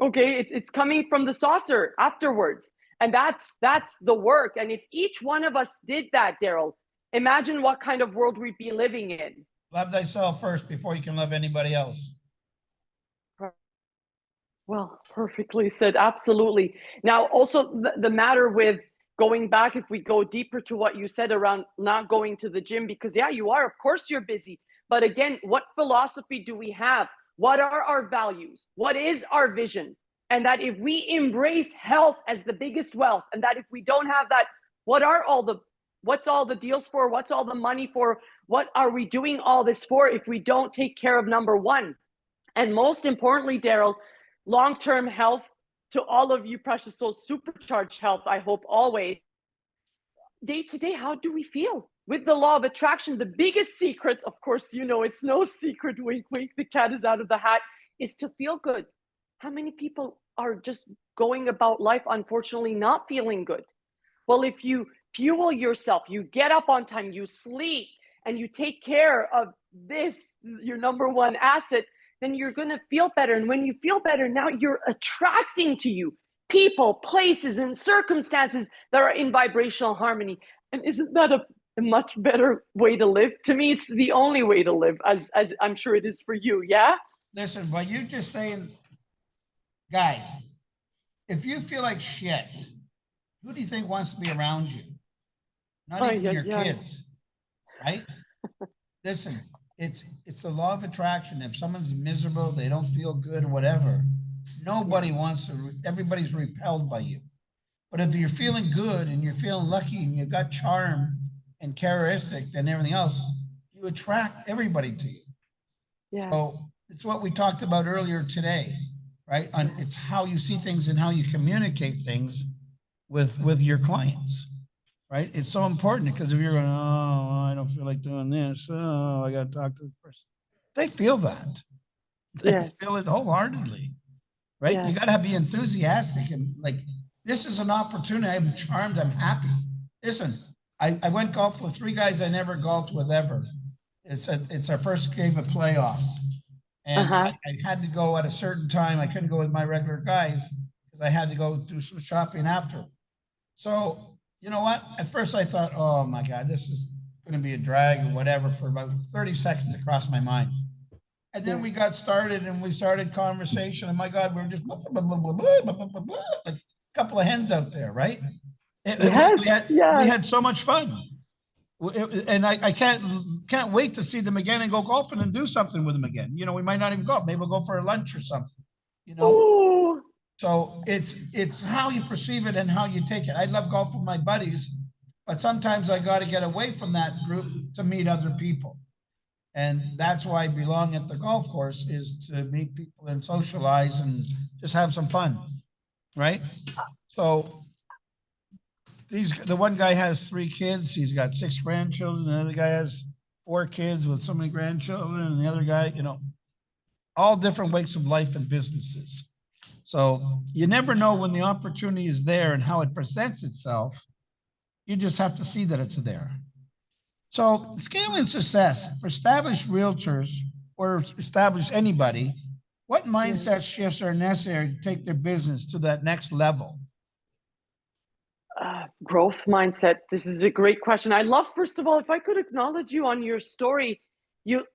Okay, it's coming from the saucer afterwards. And that's the work. And if each one of us did that, Daryl, imagine what kind of world we'd be living in. Love thyself first before you can love anybody else. Well, perfectly said. Absolutely. Now, also the matter with going back, if we go deeper to what you said around not going to the gym, because yeah, you are, of course you're busy. But again, what philosophy do we have? What are our values? What is our vision? And that if we embrace health as the biggest wealth, and that if we don't have that, what's all the deals for? What's all the money for? What are we doing all this for if we don't take care of number 1? And most importantly, Daryl, long-term health to all of you precious souls, supercharged health, I hope always. Day to day, how do we feel? With the law of attraction, the biggest secret, of course, you know, it's no secret, wink, wink, the cat is out of the hat, is to feel good. How many people are just going about life, unfortunately, not feeling good? Well, if you fuel yourself, you get up on time, you sleep, and you take care of this, your number 1 asset, then you're going to feel better. And when you feel better, now you're attracting to you people, places, and circumstances that are in vibrational harmony. And isn't that a much better way to live? To me, it's the only way to live, as I'm sure it is for you. Yeah? Listen, but you're just saying, guys, if you feel like shit, who do you think wants to be around you? Not even your kids, right? Listen, it's the law of attraction. If someone's miserable, they don't feel good or whatever, nobody wants to, everybody's repelled by you. But if you're feeling good and you're feeling lucky and you've got charm and characteristic and everything else, you attract everybody to you. Yes. So it's what we talked about earlier today, right? It's how you see things and how you communicate things with your clients. Right? It's so important because if you're going, oh, I don't feel like doing this. Oh, I got to talk to the person. They feel that. They feel it wholeheartedly. Right? Yes. You got to be enthusiastic and like, this is an opportunity. I'm charmed. I'm happy. Listen, I went golf with 3 guys I never golfed with ever. It's our first game of playoffs. And I had to go at a certain time. I couldn't go with my regular guys because I had to go do some shopping after. So, you know what? At first I thought, oh my God, this is going to be a drag or whatever for about 30 seconds across my mind. And then we got started and we started conversation. And my God, we were just blah, blah, blah, blah, blah, blah, blah, blah, blah, like a couple of hens out there, right? And we had so much fun. And I can't wait to see them again and go golfing and do something with them again. You know, we might not even go. Maybe we'll go for a lunch or something, you know? Ooh. So it's how you perceive it and how you take it. I love golf with my buddies, but sometimes I got to get away from that group to meet other people. And that's why I belong at the golf course, is to meet people and socialize and just have some fun, right? So the one guy has 3 kids. He's got 6 grandchildren. The other guy has 4 kids with so many grandchildren. And the other guy, you know, all different ways of life and businesses. So you never know when the opportunity is there and how it presents itself. You just have to see that it's there. So scaling success for established realtors or established anybody, What mindset shifts are necessary to take their business to that next level? Growth mindset. This is a great question. I love, first of all, if I could acknowledge you on your story,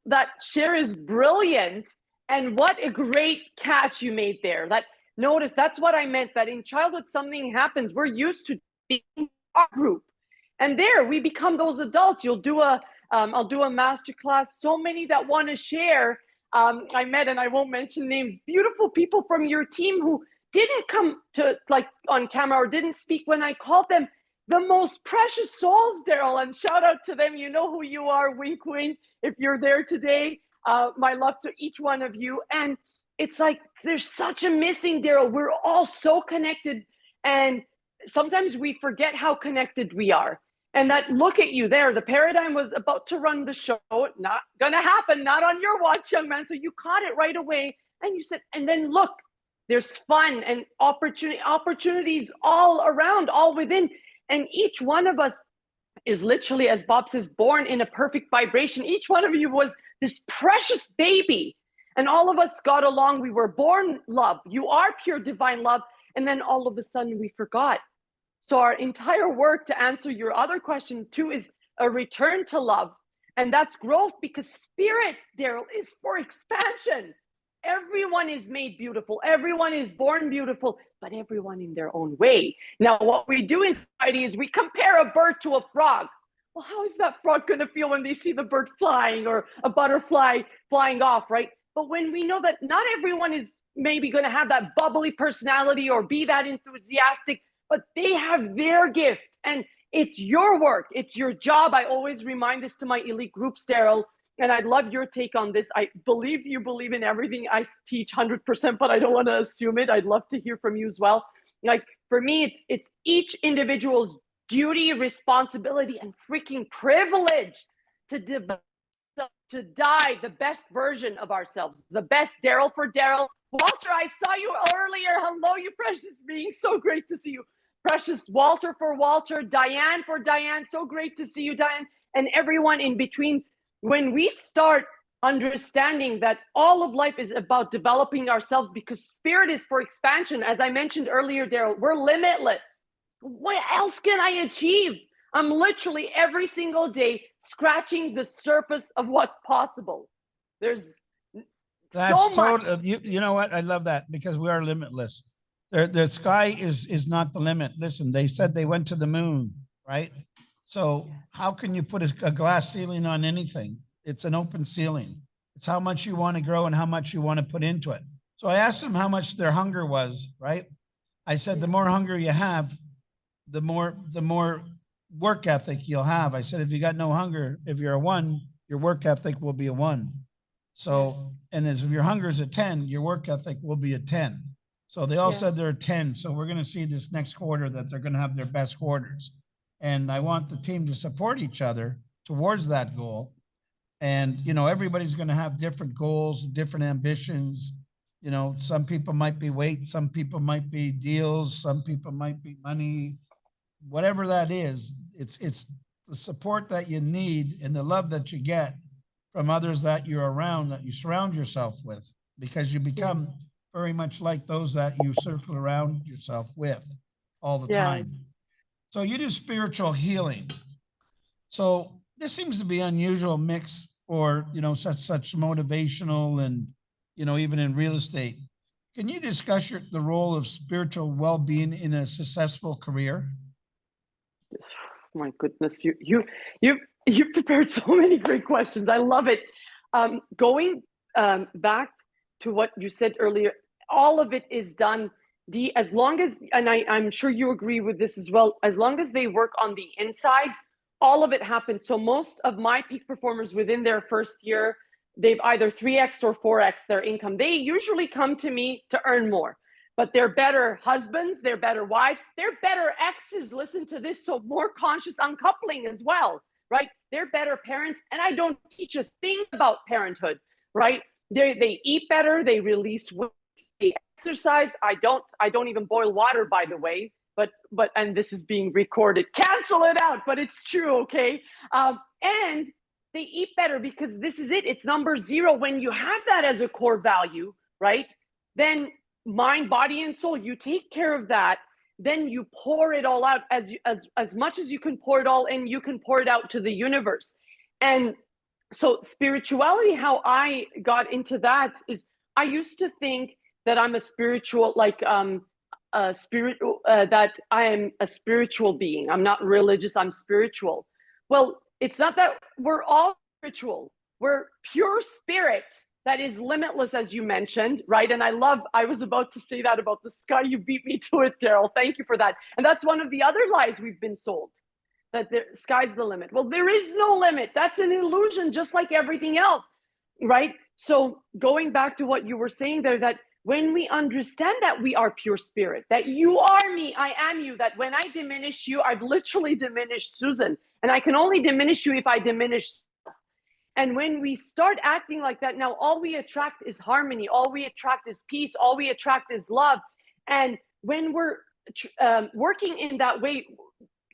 that share is brilliant. And what a great catch you made there. That notice, that's what I meant, that in childhood something happens. We're used to being our group. And there we become those adults. I'll do a master class. So many that want to share. I met, and I won't mention names, beautiful people from your team who didn't come to like on camera or didn't speak when I called them. The most precious souls, Daryl, and shout out to them. You know who you are, wink, wink, if you're there today. My love to each one of you. And it's like, there's such a missing, Daryl. We're all so connected. And sometimes we forget how connected we are. And that, look at you there. The paradigm was about to run the show. Not going to happen. Not on your watch, young man. So you caught it right away. And you said, and then look, there's fun and opportunities all around, all within. And each one of us is literally, as Bob says, born in a perfect vibration. Each one of you was this precious baby. And all of us got along. We were born love. You are pure divine love. And then all of a sudden we forgot. So our entire work, to answer your other question too, is a return to love. And that's growth, because spirit, Daryl, is for expansion. Everyone is made beautiful. Everyone is born beautiful, but everyone in their own way. Now, what we do in society is we compare a bird to a frog. Well, how is that frog going to feel when they see the bird flying or a butterfly flying off, right? But when we know that not everyone is maybe going to have that bubbly personality or be that enthusiastic, but they have their gift, and it's your work. It's your job. I always remind this to my elite groups, Daryl, and I'd love your take on this. I believe you believe in everything I teach 100%, but I don't want to assume it. I'd love to hear from you as well. Like, for me, it's each individual's duty, responsibility, and freaking privilege to develop, to die the best version of ourselves. The best Daryl for Daryl. Walter, I saw you earlier. Hello, you precious being. So great to see you. Precious Walter for Walter, Diane for Diane. So great to see you, Diane, and everyone in between. When we start understanding that all of life is about developing ourselves, because spirit is for expansion, as I mentioned earlier, Daryl, we're limitless. What else can I achieve? I'm literally every single day scratching the surface of what's possible. There's That's so much. you know what? I love that, because we are limitless. The sky is not the limit. Listen, they said they went to the moon, right? So how can you put a glass ceiling on anything? It's an open ceiling. It's how much you want to grow and how much you want to put into it. So I asked them how much their hunger was, right? I said, the more hunger you have, the more work ethic you'll have. I said, if you got no hunger, if you're a 1, your work ethic will be a 1. So, and as if your hunger is a 10, your work ethic will be a 10. So they all said they're a 10. So we're going to see this next quarter that they're going to have their best quarters. And I want the team to support each other towards that goal. And, you know, everybody's going to have different goals, different ambitions. You know, some people might be weight, some people might be deals, some people might be money, whatever that is. It's the support that you need and the love that you get from others that you're around, that you surround yourself with, because you become very much like those that you circle around yourself with all the time. So you do spiritual healing. So this seems to be an unusual mix for, you know, such motivational and, you know, even in real estate. Can you discuss the role of spiritual well-being in a successful career? My goodness, you've prepared so many great questions. I love it. Going back to what you said earlier, all of it is done, as long as, and I'm sure you agree with this as well, as long as they work on the inside, all of it happens. So most of my peak performers within their first year, they've either 3x or 4x their income. They usually come to me to earn more, but they're better husbands, they're better wives, they're better exes. Listen to this. So more conscious uncoupling as well, right? They're better parents. And I don't teach a thing about parenthood, right? They eat better, they release weight, they exercise. I don't even boil water, by the way, but and this is being recorded. Cancel it out, but it's true, okay? And they eat better, because this is it. It's number 0. When you have that as a core value, right? Then mind, body, and soul, you take care of that. Then you pour it all out as much as you can pour it all in, you can pour it out to the universe. And so spirituality, how I got into that is I used to think that I'm a spiritual, like a spirit, that I am a spiritual being. I'm not religious, I'm spiritual. Well, it's not that. We're all spiritual. We're pure spirit that is limitless, as you mentioned, right? And I was about to say that about the sky. You beat me to it, Daryl. Thank you for that. And that's one of the other lies we've been sold, that the sky's the limit. Well, there is no limit. That's an illusion, just like everything else, right? So going back to what you were saying there, that when we understand that we are pure spirit, that you are me, I am you, that when I diminish you, I've literally diminished Susan. And I can only diminish you if I diminish. And when we start acting like that, now all we attract is harmony. All we attract is peace. All we attract is love. And when we're working in that way,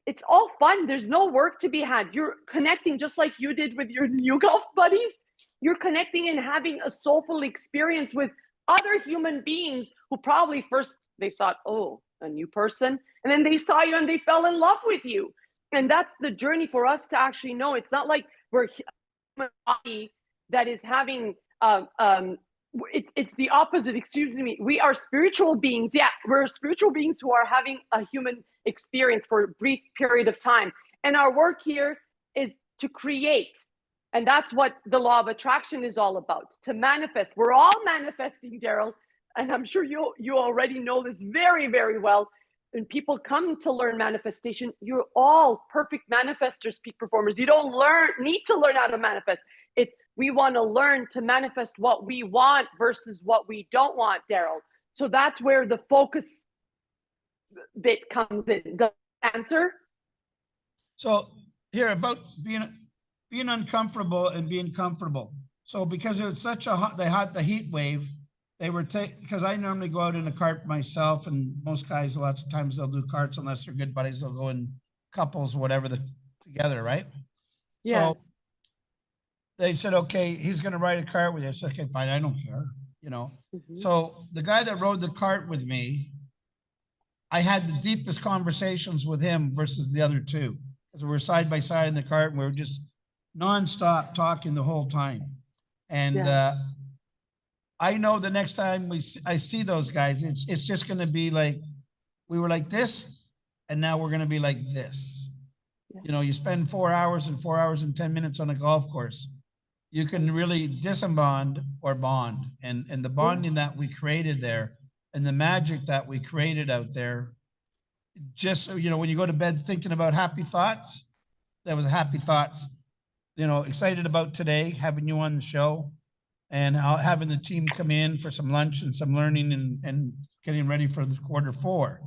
it's all fun. There's no work to be had. You're connecting just like you did with your new golf buddies. You're connecting and having a soulful experience with other human beings who probably first they thought, oh, a new person. And then they saw you and they fell in love with you. And that's the journey for us to actually know. It's not like we're body that is having it's the opposite, excuse me. We are spiritual beings. Yeah, we're spiritual beings who are having a human experience for a brief period of time, and our work here is to create. And that's what the law of attraction is all about, to manifest. We're all manifesting, Daryl, and I'm sure you already know this very, very well. When people come to learn manifestation, you're all perfect manifestors, peak performers. You don't need to learn how to manifest. We want to learn to manifest what we want versus what we don't want, Daryl. So that's where the focus bit comes in. The answer? So here about being uncomfortable and being comfortable. So because it was such the heat wave, they were because I normally go out in a cart myself, and most guys, lots of times they'll do carts unless they're good buddies. They'll go in couples, whatever, together, right? Yeah. So they said, okay, he's going to ride a cart with you. I said, okay, fine, I don't care, Mm-hmm. So the guy that rode the cart with me, I had the deepest conversations with him versus the other two, because we were side by side in the cart and we were just nonstop talking the whole time. And I know the next time I see those guys, it's just going to be like, we were like this, and now we're going to be like this. Yeah. You spend 4 hours and 4 hours and 10 minutes on a golf course. You can really disbond or bond. And the bonding that we created there and the magic that we created out there, just, when you go to bed thinking about happy thoughts, that was happy thoughts, excited about today, having you on the show, and having the team come in for some lunch and some learning and getting ready for the Q4.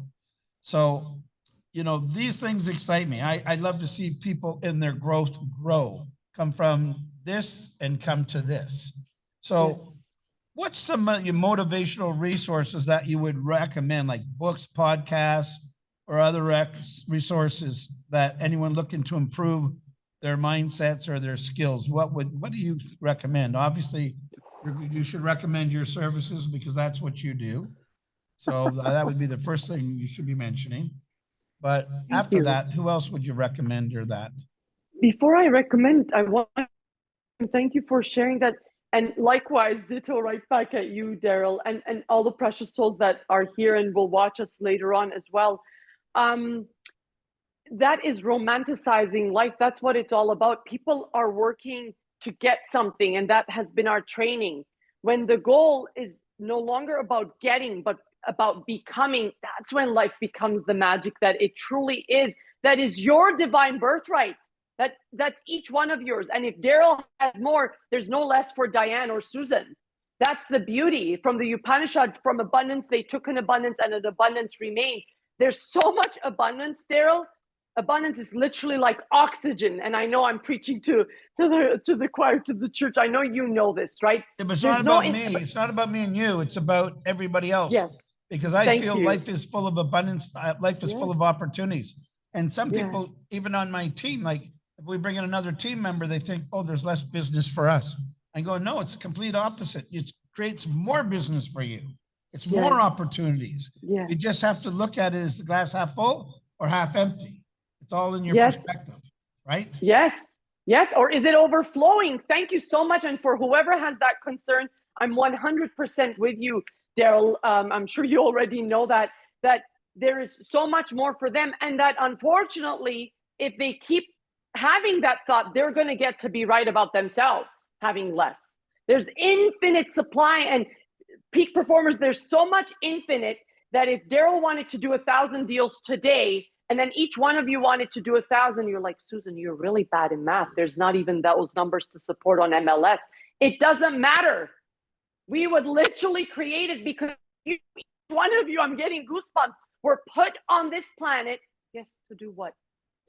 So, these things excite me. I love to see people in their growth grow, come from this and come to this. So what's some of your motivational resources that you would recommend, like books, podcasts, or other resources that anyone looking to improve their mindsets or their skills? What do you recommend? Obviously, you should recommend your services because that's what you do. So that would be the first thing you should be mentioning. But after that, who else would you recommend or that? Before I recommend, I want to thank you for sharing that. And likewise, ditto right back at you, Daryl, and all the precious souls that are here and will watch us later on as well. That is romanticizing life. That's what it's all about. People are working to get something, and that has been our training. When the goal is no longer about getting, but about becoming, that's when life becomes the magic that it truly is. That is your divine birthright. That's each one of yours. And if Daryl has more, there's no less for Diane or Susan. That's the beauty. From the Upanishads, from abundance, they took an abundance and an abundance remained. There's so much abundance, Daryl. Abundance is literally like oxygen. And I know I'm preaching to the choir, to the church. I know you know this, right? Yeah, but it's not about me. It's not about me and you. It's about everybody else. Yes. Because I feel life is full of abundance. Life is full of opportunities. And some people, even on my team, like if we bring in another team member, they think, oh, there's less business for us. I go, no, it's the complete opposite. It's creates more business for you. It's more opportunities. Yeah. You just have to look at it as the glass half full or half empty. It's all in your perspective, right? Yes. Yes. Or is it overflowing? Thank you so much. And for whoever has that concern, I'm 100% with you, Daryl. I'm sure you already know that there is so much more for them. And that unfortunately, if they keep having that thought, they're going to get to be right about themselves having less. There's infinite supply and peak performers. There's so much infinite that if Daryl wanted to do 1,000 deals today, and then each one of you wanted to do 1,000, you're like, Susan, you're really bad in math. There's not even those numbers to support on MLS. It doesn't matter. We would literally create it because each one of you, I'm getting goosebumps, were put on this planet, yes, to do what?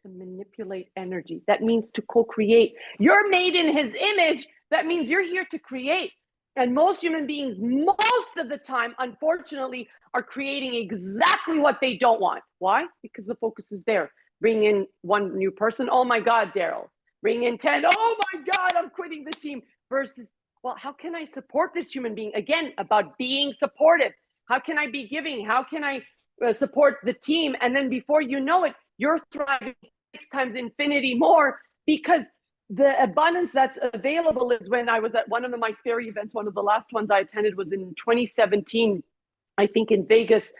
To manipulate energy. That means to co-create. You're made in his image. That means you're here to create. And most human beings, most of the time, unfortunately, are creating exactly what they don't want. Why? Because the focus is there. Bring in one new person. Oh my God, Daryl. Bring in 10. Oh my God, I'm quitting the team. Versus, well, how can I support this human being? Again, about being supportive. How can I be giving? How can I support the team? And then before you know it, you're thriving 6 times infinity more because the abundance that's available is when I was at one of my fairy events. One of the last ones I attended was in 2017, I think in Vegas.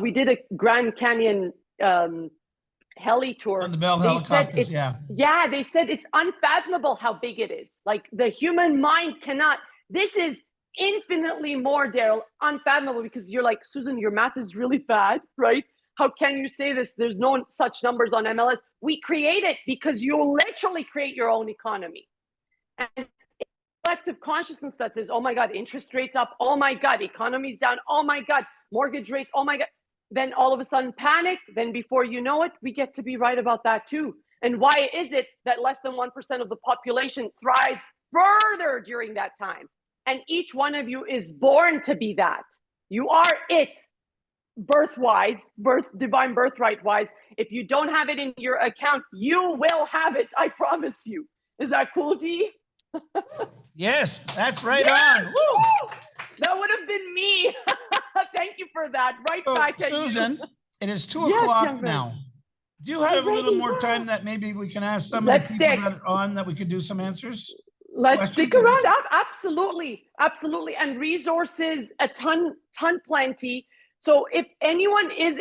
We did a Grand Canyon heli tour. On the Bell helicopters, Yeah, they said it's unfathomable how big it is. Like the human mind cannot. This is infinitely more, Daryl, unfathomable because you're like, Susan, your math is really bad, right? How can you say this? There's no such numbers on MLS. We create it because you literally create your own economy. And collective consciousness that says, oh my God, interest rates up. Oh my God, economy's down. Oh my God, mortgage rates. Oh my God. Then all of a sudden panic. Then before you know it, we get to be right about that too. And why is it that less than 1% of the population thrives further during that time? And each one of you is born to be that. You are it. Birth-wise, divine birthright-wise. If you don't have it in your account, you will have it. I promise you. Is that cool, D? Yes, that's right on. Woo! That would have been me. Thank you for that. Right back at Susan, you. It is 2 o'clock now. Do you have a little more time that maybe we can ask some of the people that are on that we could do some answers? Let's stick around. Absolutely. Absolutely. And resources, a ton plenty. So if anyone is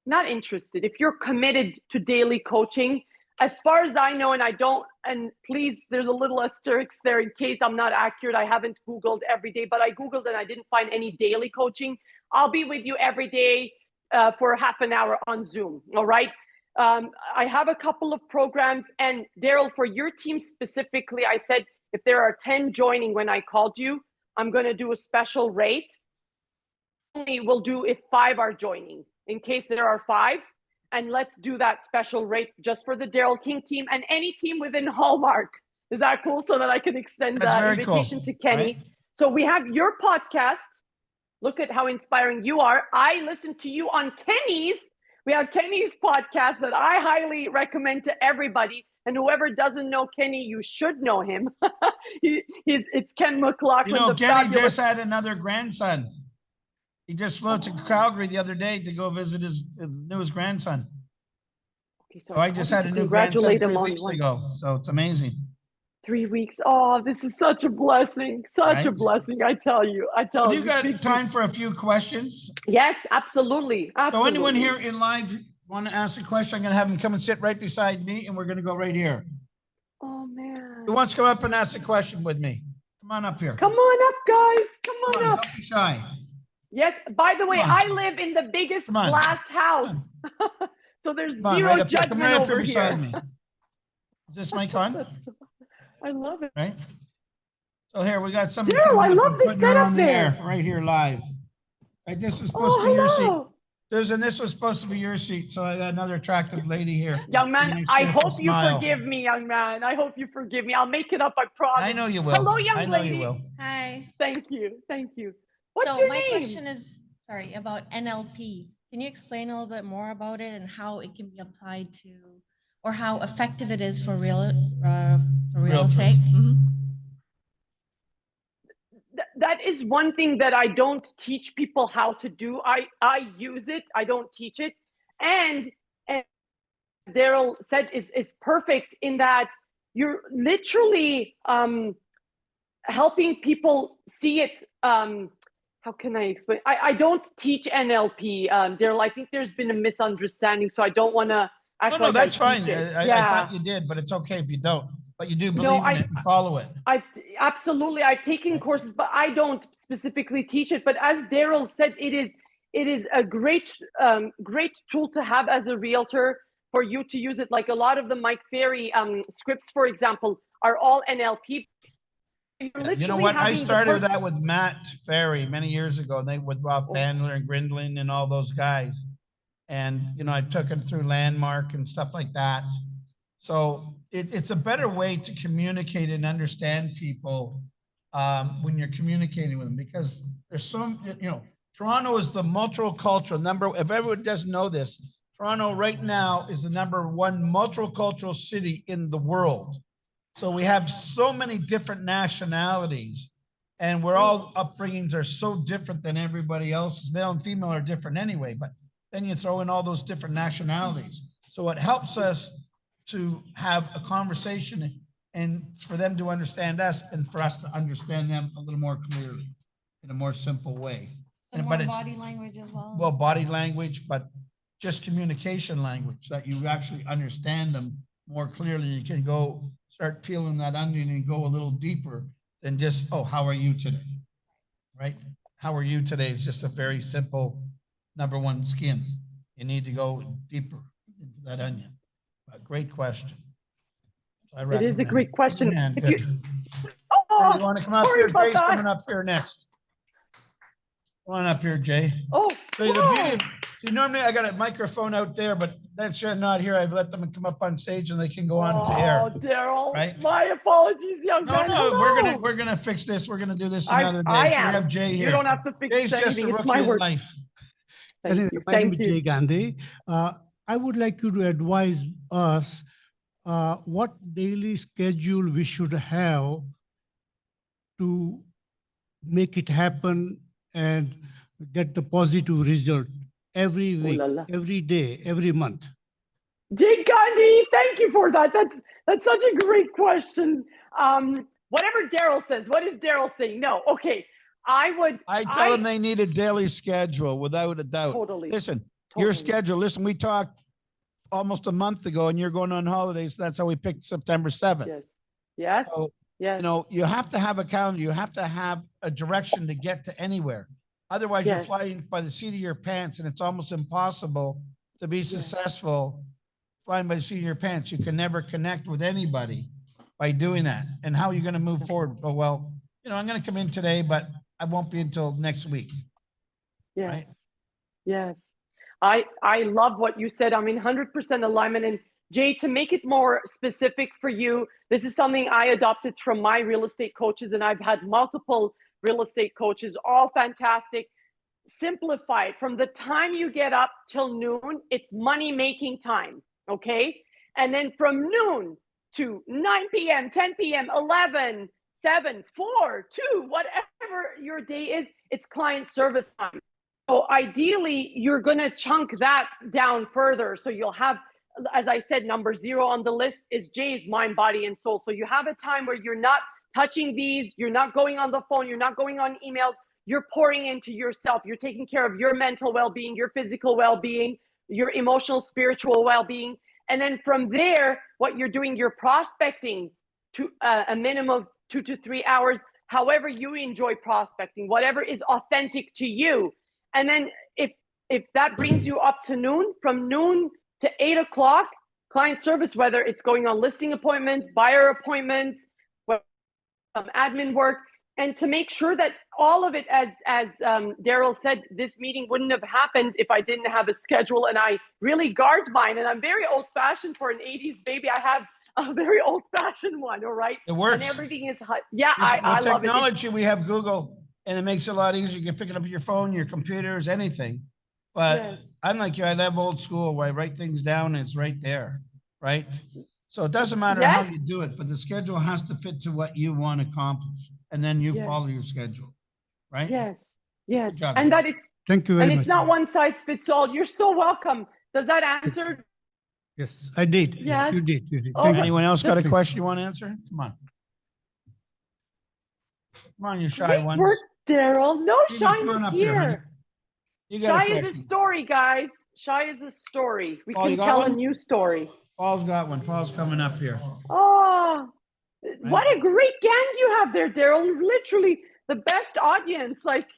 not interested, if you're committed to daily coaching, as far as I know, and please, there's a little asterisk there in case I'm not accurate. I haven't Googled every day, but I Googled and I didn't find any daily coaching. I'll be with you every day for half an hour on Zoom. All right. I have a couple of programs, and Daryl, for your team specifically, I said, if there are 10 joining when I called you, I'm going to do a special rate. Only will do if 5 are joining, in case there are 5. And let's do that special rate just for the Daryl King team and any team within Hallmark. Is that cool? So that I can extend the invitation to Kenny. Right? So we have your podcast. Look at how inspiring you are. I listened to you on Kenny's. We have Kenny's podcast that I highly recommend to everybody. And whoever doesn't know Kenny, you should know him. It's Ken McLaughlin. You know, Kenny just had another grandson. He just flew to Calgary the other day to go visit his newest grandson. Okay, so I just had a new grandson 3 weeks ago. So it's amazing. 3 weeks. Oh, this is such a blessing. Such a blessing. I tell you. Do you got time for a few questions? Yes, absolutely. So anyone here in live want to ask a question? I'm going to have them come and sit right beside me, and we're going to go right here. Oh, man. Who wants to come up and ask a question with me? Come on up here. Come on up, guys. Come on up. Don't be shy. Yes. By the way, I live in the biggest glass house. So there's zero judgment over here. Me. Is this mic on? I love it. Right? So here, we got some. Daryl, I love this setup there. Right here, live. Right, this is supposed to be your seat. This was supposed to be your seat, so I got another attractive lady here. Young man, I hope you forgive me, young man. I hope you forgive me. I'll make it up, I promise. I know you will. Hello, young lady. I know you will. Hi. Thank you. Thank you. What's so your my name? question is, about NLP. Can you explain a little bit more about it and how it can be applied to, or how effective it is for real estate? Mm-hmm. that is one thing that I don't teach people how to do. I use it. I don't teach it. And as Daryl said, is perfect in that you're literally helping people see it. How can I explain? I don't teach NLP, Daryl. I think there's been a misunderstanding, so I don't want to act No, like that's I fine. teach it. I thought you did, but it's okay if you don't. But you do No, believe in it and follow it. Absolutely. I've taken courses, but I don't specifically teach it. But as Daryl said, it is a great tool to have as a realtor for you to use it. Like a lot of the Mike Ferry scripts, for example, are all NLP. You know what? I started that with Matt Ferry many years ago, and they with Rob Bandler and Grindlin and all those guys. And you know, I took it through Landmark and stuff like that. So it's a better way to communicate and understand people when you're communicating with them, because there's some, you know, Toronto is the multicultural number. If everyone doesn't know this, Toronto right now is the #1 multicultural city in the world. So we have so many different nationalities, and we're all upbringings are so different than everybody else's. Male and female are different anyway, but then you throw in all those different nationalities. So it helps us to have a conversation and for them to understand us and for us to understand them a little more clearly in a more simple way. So more body language as well. Well, body language, but just communication language, that you actually understand them more clearly. You can go start peeling that onion and go a little deeper than just, oh, how are you today? Right? How are you today is just a very simple #1 skin. You need to go deeper into that onion. But great question. So it is a great question. Man, if good. you want to come up here? Jay's coming up here next. Come on up here, Jay. Oh, so see, normally I got a microphone out there, but that's not here. I've let them come up on stage and they can go on to air. Oh, Daryl, right? My apologies, young man. No, we're gonna fix this. We're gonna do this another day. I so am. We have Jay here. You don't have to fix Jay's anything. just a It's rookie my in work. life. Thank you. My name Thank is you. Jay Gandhi. I would like you to advise us what daily schedule we should have to make it happen and get the positive result every week, every day, every month. Jay Gandhi, thank you for that. That's such a great question. Whatever Daryl says, what is Daryl saying? No, okay. I tell them they need a daily schedule without a doubt. Totally. Listen, your schedule. Listen, we talked almost a month ago, and you're going on holidays. That's how we picked September 7th. Yes. Yes. So, yes. You know, you have to have a calendar. You have to have a direction to get to anywhere. Otherwise, you're flying by the seat of your pants, and it's almost impossible to be successful flying by the seat of your pants. You can never connect with anybody by doing that. And how are you going to move forward? Oh, well, you know, I'm going to come in today, but I won't be until next week. Yes. Right? Yes. I love what you said. I'm in 100% alignment. And Jay, to make it more specific for you, this is something I adopted from my real estate coaches, and I've had multiple real estate coaches, all fantastic. Simplify it. From the time you get up till noon, it's money making time. Okay. And then from noon to 9 p.m., 10 p.m., 11, 7, 4, 2, whatever your day is, it's client service time. So ideally, you're going to chunk that down further. So you'll have, as I said, number 0 on the list is Jay's mind, body, and soul. So you have a time where you're not touching these, you're not going on the phone, you're not going on emails, you're pouring into yourself. You're taking care of your mental well-being, your physical well-being, your emotional, spiritual well-being. And then from there, what you're doing, you're prospecting to a minimum of 2 to 3 hours, however you enjoy prospecting, whatever is authentic to you. And then if that brings you up to noon, from noon to 8 o'clock, client service, whether it's going on listing appointments, buyer appointments, admin work, and to make sure that all of it, as Daryl said, this meeting wouldn't have happened if I didn't have a schedule, and I really guard mine. And I'm very old-fashioned for an 80s baby. I have a very old-fashioned one, all right? It works. And everything is hot. Yeah, I love it. Technology, we have Google, and it makes it a lot easier. You can pick it up on your phone, your computers, anything. But I'm like you, I love old school where I write things down and it's right there, right? So it doesn't matter how you do it, but the schedule has to fit to what you want to accomplish. and then you Yes. follow your schedule, right? Yes. Yes. Good job, And Jen. that it's Thank you very and much. it's not one size fits all. You're so welcome. Does that answer? Yes, I did. Yes. You did. You did. Oh, Thank you. Anyone else got a Thank you. question you want to answer? Come on. Come on, you shy Great ones. work, Daryl. No, Tina, come on shyness up here, honey. here. You got Shy a is a question. story, guys. Shy is a story. We Paul, you can got tell a one? new story. Paul's got one. Paul's coming up here. Oh, what a great gang you have there, Daryl. You're literally the best audience. Like,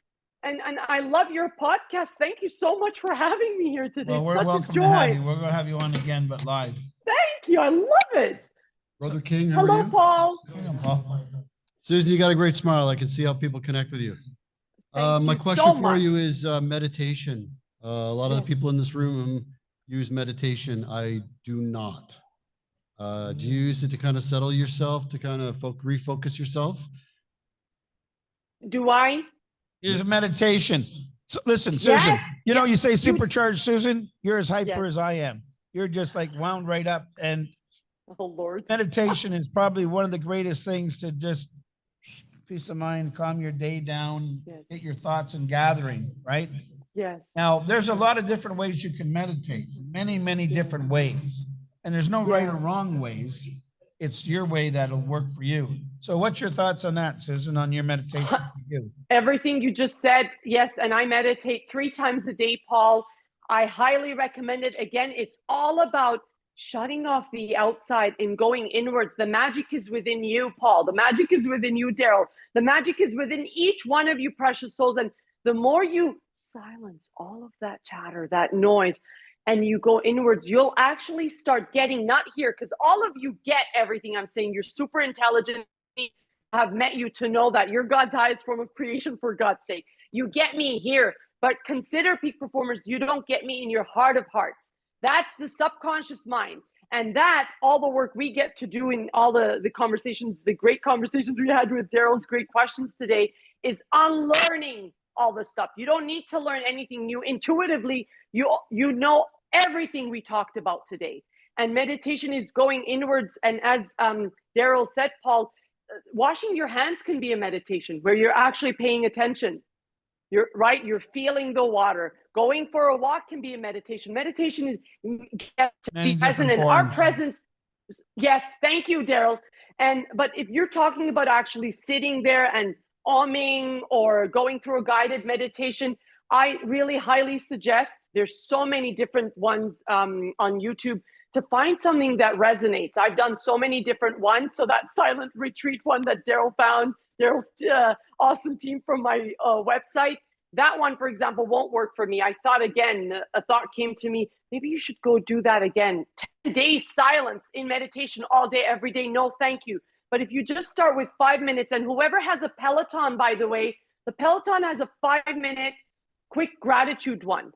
and I love your podcast. Thank you so much for having me here today. Well, It's we're such a welcome to have joy. you. We're going to have you on again, but live. Thank you. I love it. Brother King, how are Hello, you? Paul. Hang on, Paul. Susan, you got a great smile. I can see how people connect with you. Thank My you question so for much. you is meditation. A lot of the Yes. people in this room use meditation. I do not. Do you use it to kind of settle yourself, to kind of refocus yourself? Do I? Here's a meditation. So, listen, Susan, Yes. you know, you say You- supercharged, Susan, you're as hyper Yes. as I am. You're just like wound right up. And Oh, Lord. meditation is probably one of the greatest things to just peace of mind, calm your day down, Yes. get your thoughts and gathering, right? Yes. Now, there's a lot of different ways you can meditate, many, many different ways. And there's no right or wrong ways. It's your way that'll work for you. So what's your thoughts on that, Susan, on your meditation for you? Everything you just said, yes, and I meditate 3 times a day, Paul. I highly recommend it. Again, it's all about shutting off the outside and going inwards. The magic is within you, Paul. The magic is within you, Daryl. The magic is within each one of you, precious souls. And the more you silence all of that chatter, that noise, and you go inwards, you'll actually start getting, not here, because all of you get everything I'm saying. You're super intelligent. Have met you to know that you're God's highest form of creation, for God's sake. You get me here, but consider peak performers. You don't get me in your heart of hearts. That's the subconscious mind. And that, all the work we get to do in all the conversations, the great conversations we had with Daryl's great questions today, is unlearning all this stuff. You don't need to learn anything new. Intuitively, you know everything we talked about today. And meditation is going inwards. And as Daryl said, Paul, washing your hands can be a meditation where you're actually paying attention. You're right. You're feeling the water. Going for a walk can be a meditation. Meditation is get to Many be present, different and our forms. presence. Yes, thank you, Daryl. But if you're talking about actually sitting there and umming or going through a guided meditation, I really highly suggest. There's so many different ones on YouTube. To find something that resonates. I've done so many different ones. So that silent retreat one that Daryl found, Daryl's awesome team from my website, that one, for example, won't work for me. I thought again, a thought came to me, maybe you should go do that again. 10 days silence in meditation all day, every day. No, thank you. But if you just start with 5 minutes, and whoever has a Peloton, by the way, the Peloton has a 5-minute quick gratitude one.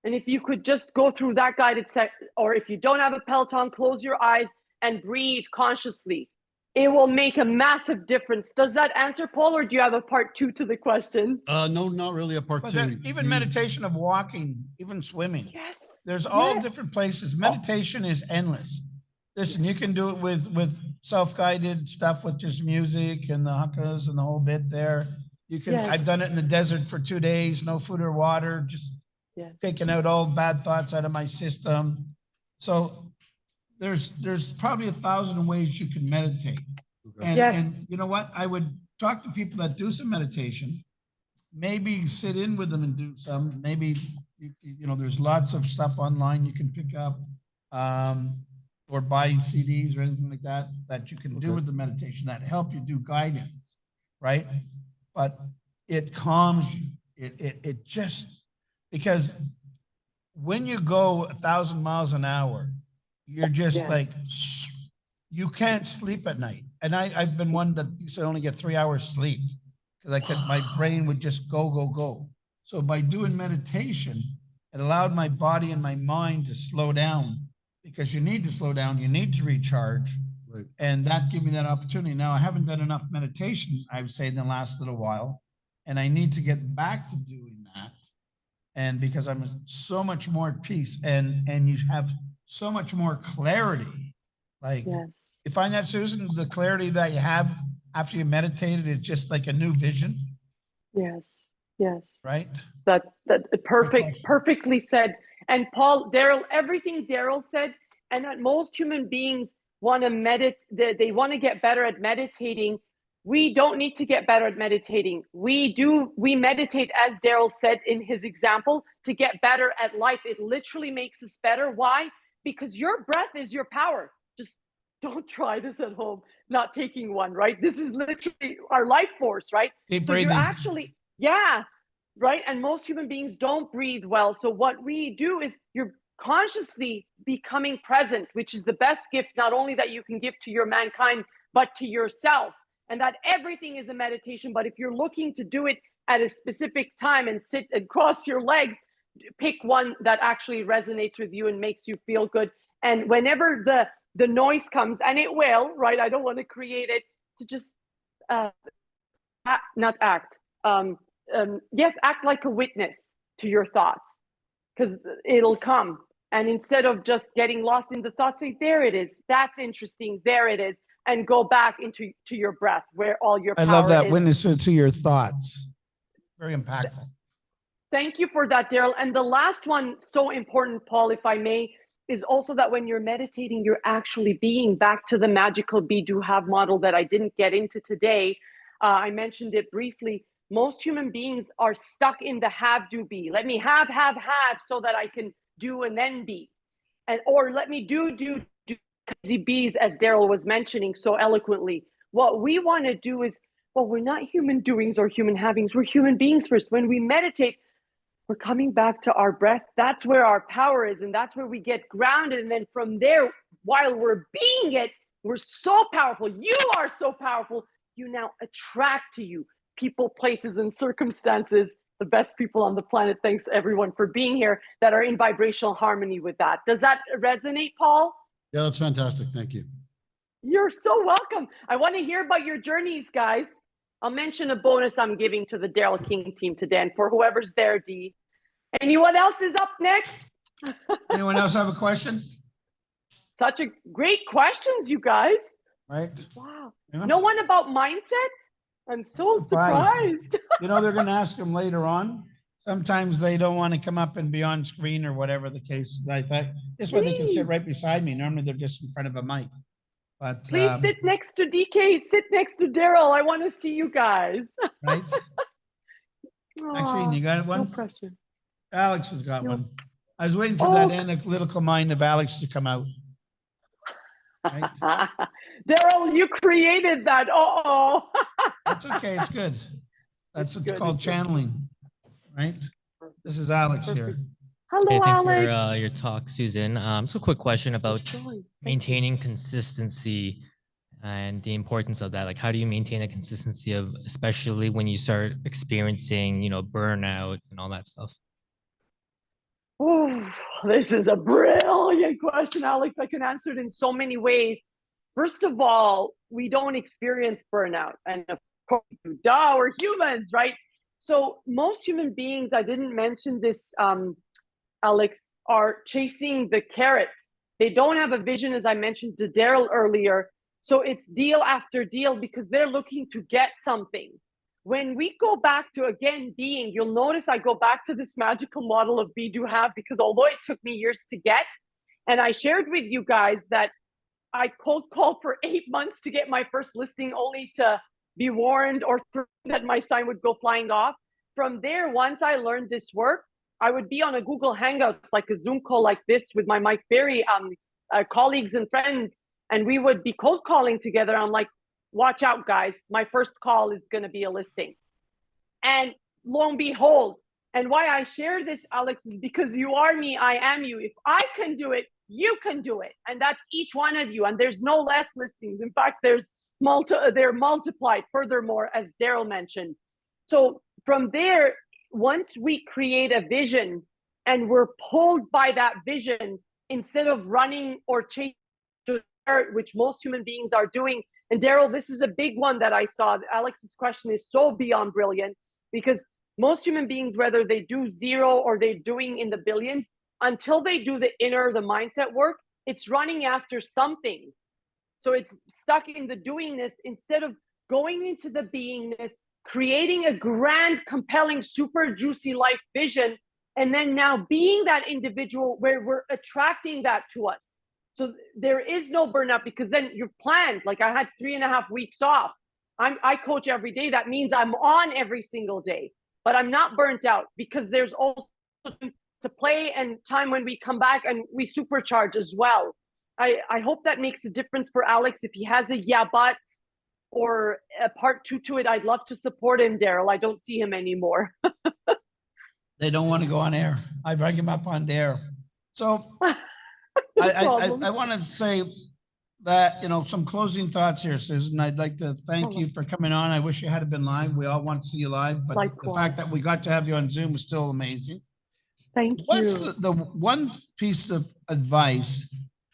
And if you could just go through that guided set, or if you don't have a Peloton, close your eyes and breathe consciously. It will make a massive difference. Does that answer, Paul, or do you have a part 2 to the question? No, not really a part But 2. then even meditation of walking, even swimming. Yes. There's all Yes. different places. Meditation is endless. Listen, you can do it with self-guided stuff with just music and the huckas and the whole bit there. You can. Yes. I've done it in the desert for 2 days, no food or water, just taking out all bad thoughts out of my system. So there's probably 1,000 ways you can meditate. Okay. And you know what? I would talk to people that do some meditation, maybe sit in with them and do some. Maybe you know, there's lots of stuff online you can pick up, or buy CDs or anything like that you can do with the meditation that help you do guidance, right? But it calms you. It just, because when you go 1,000 miles an hour, you're just like, you can't sleep at night. And I've been one that used to only get 3 hours sleep because my brain would just go. So by doing meditation, it allowed my body and my mind to slow down, because you need to slow down, you need to recharge. Right. And that gave me that opportunity. Now I haven't done enough meditation, I would say, in the last little while, and I need to get back to doing that. And because I'm so much more at peace, and you have so much more clarity. Like, you find that, Susan, the clarity that you have after you meditated, it's just like a new vision, Yes. Yes. right? That question. perfectly said. And Paul, Daryl, everything Daryl said, and that most human beings want to meditate, they want to get better at meditating. We don't need to get better at meditating. We meditate, as Daryl said in his example, to get better at life. It literally makes us better. Why? Because your breath is your power. Just don't try this at home, not taking one, right? This is literally our life force, right? Keep So you're breathing. actually, yeah, right? And most human beings don't breathe well. So what we do is you're consciously becoming present, which is the best gift, not only that you can give to your mankind, but to yourself. And that everything is a meditation. But if you're looking to do it at a specific time and sit and cross your legs, pick one that actually resonates with you and makes you feel good. And whenever the noise comes, and it will, right? I don't want to create it, to just not act. Yes, act like a witness to your thoughts, because it'll come. And instead of just getting lost in the thoughts, say, there it is. That's interesting. There it is. And go back into your breath, where all your I power love that is. witness to your thoughts. Very impactful. Thank you for that, Daryl. And the last one, so important, Paul, if I may, is also that when you're meditating, you're actually being, back to the magical be, do, have model that I didn't get into today. I mentioned it briefly. Most human beings are stuck in the have, do, be. Let me have, so that I can do and then be. And or let me do crazy bees, as Daryl was mentioning so eloquently. What we want to do is, well, we're not human doings or human havings. We're human beings first. When we meditate, we're coming back to our breath. That's where our power is, and that's where we get grounded. And then from there, while we're being it, we're so powerful. You are so powerful. You now attract to you people, places, and circumstances, the best people on the planet. Thanks everyone for being here, that are in vibrational harmony with that. Does that resonate, Paul? Yeah, that's fantastic. Thank you. You're so welcome. I want to hear about your journeys, guys. I'll mention a bonus I'm giving to the Daryl King team today, and for whoever's there, D. Anyone else is up next? Anyone else have a question? Such a great questions, you guys. Right? Wow. Yeah. No one about mindset? I'm so surprised. You know, they're going to ask them later on. Sometimes they don't want to come up and be on screen or whatever the case. I thought this way they can sit right beside me. Normally they're just in front of a mic. But please sit next to DK, sit next to Daryl. I want to see you guys. Right? Maxine, you got one? No pressure. Alex has got one. I was waiting for that analytical mind of Alex to come out. Right? Daryl, you created that. Uh-oh. That's okay. It's good. That's what's called channeling. Right? This is Alex here. Hello, Hey, thanks Alex. for your talk, Susan. So quick question about maintaining consistency and the importance of that. Like, how do you maintain a consistency of, especially when you start experiencing, burnout and all that stuff? Oh, this is a brilliant question, Alex. I can answer it in so many ways. First of all, we don't experience burnout. And of course, we're humans, right? So most human beings, I didn't mention this, Alex, are chasing the carrot. They don't have a vision, as I mentioned to Daryl earlier. So it's deal after deal because they're looking to get something. When we go back to, again, being, you'll notice I go back to this magical model of be, do, have, because although it took me years to get, and I shared with you guys that I cold called for 8 months to get my first listing, only to be warned or that my sign would go flying off. From there, once I learned this work, I would be on a Google Hangouts, like a Zoom call like this with my Mike Berry colleagues and friends, and we would be cold calling together. I'm like, watch out, guys. My first call is going to be a listing. And lo and behold, and why I share this, Alex, is because you are me, I am you. If I can do it, you can do it. And that's each one of you. And there's no less listings. In fact, they're multiplied furthermore, as Daryl mentioned. So from there, once we create a vision and we're pulled by that vision, instead of running or chasing, which most human beings are doing. And Daryl, this is a big one that I saw. Alex's question is so beyond brilliant, because most human beings, whether they do zero or they're doing in the billions, until they do the mindset work, it's running after something. So it's stuck in the doingness instead of going into the beingness, creating a grand, compelling, super juicy life vision, and then now being that individual where we're attracting that to us. So there is no burnout, because then you're planned. Like I had 3.5 weeks off. I coach every day. That means I'm on every single day, but I'm not burnt out, because there's also to play and time when we come back and we supercharge as well. I hope that makes a difference for Alex. If he has a yeah, but or a part 2 to it, I'd love to support him, Daryl. I don't see him anymore. They don't want to go on air. I bring him up on air. So I want to say that, you know, some closing thoughts here, Susan. I'd like to thank you for coming on. I wish you had been live. We all want to see you live, but the fact that we got to have you on Zoom was still amazing. Thank you. What's the one piece of advice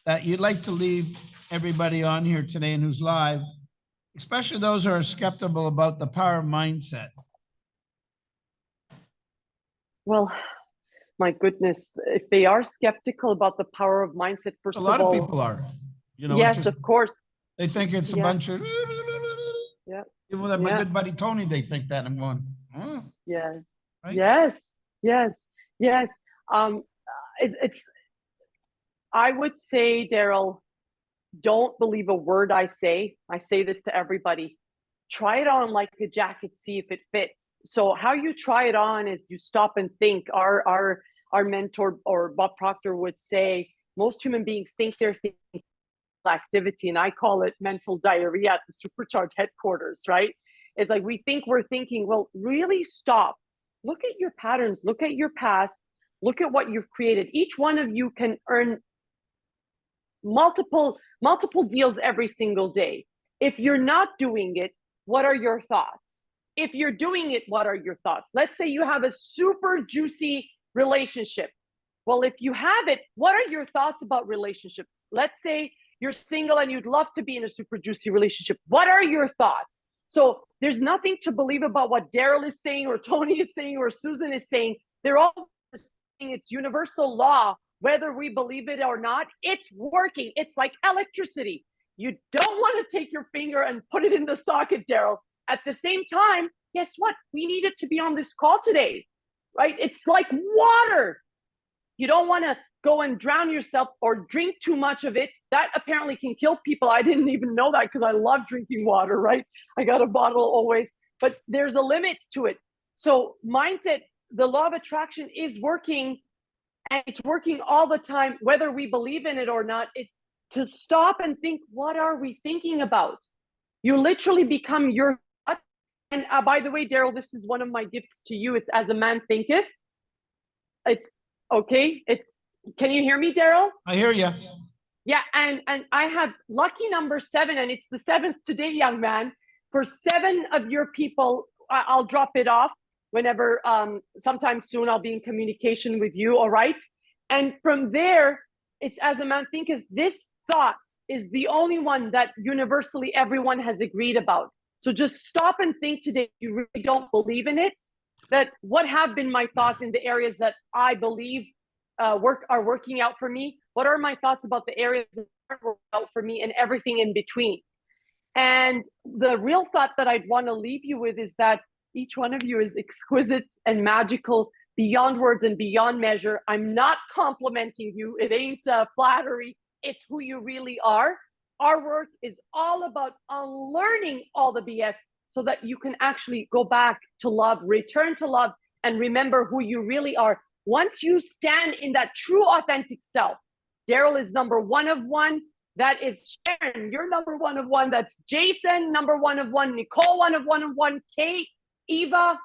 that you'd like to leave everybody on here today and who's live, especially those who are skeptical about the power of mindset? Well, my goodness, if they are skeptical about the power of mindset, first A of lot all, of people are. You know, yes, just, of course. they think it's a bunch of. Yeah. Even with my good buddy Tony, they think that. I'm going, huh? Yeah. Right? Yes. Yes. Yes. It's. I would say, Daryl, don't believe a word I say. I say this to everybody. Try it on like a jacket, see if it fits. So how you try it on is you stop and think. Our mentor, or Bob Proctor, would say most human beings think they're thinking activity, and I call it mental diarrhea at the supercharged headquarters, right? It's like we think we're thinking. Well, really stop. Look at your patterns. Look at your past. Look at what you've created. Each one of you can earn multiple deals every single day. If you're not doing it, what are your thoughts? If you're doing it, what are your thoughts? Let's say you have a super juicy relationship. Well, if you have it, what are your thoughts about relationships? Let's say you're single and you'd love to be in a super juicy relationship. What are your thoughts? So there's nothing to believe about what Daryl is saying or Tony is saying or Susan is saying. They're all saying it's universal law. Whether we believe it or not, it's working. It's like electricity. You don't want to take your finger and put it in the socket, Daryl. At the same time, guess what? We needed to be on this call today, right? It's like water. You don't want to go and drown yourself or drink too much of it. That apparently can kill people. I didn't even know that, because I love drinking water, right? I got a bottle always, but there's a limit to it. So mindset, the law of attraction is working, and it's working all the time, whether we believe in it or not. It's to stop and think, what are we thinking about? You literally become your thought. And by the way, Daryl, this is one of my gifts to you. It's as a man thinketh. It's okay. Can you hear me, Daryl? I hear you. Yeah, and I have lucky number 7, and it's the 7th today, young man. For 7 of your people, I'll drop it off whenever, sometime soon I'll be in communication with you, all right? And from there, it's as a man thinketh. This thought is the only one that universally everyone has agreed about. So just stop and think today, if you really don't believe in it, that what have been my thoughts in the areas that I believe are working out for me? What are my thoughts about the areas that aren't working out for me, and everything in between? And the real thought that I'd want to leave you with is that each one of you is exquisite and magical beyond words and beyond measure. I'm not complimenting you. It ain't flattery. It's who you really are. Our work is all about unlearning all the BS so that you can actually go back to love, return to love, and remember who you really are. Once you stand in that true, authentic self, Daryl is number 1 of 1. That is Sharon, you're number 1 of 1. That's Jason, number 1 of 1. Nicole, 1 of 1. Kate, Eva,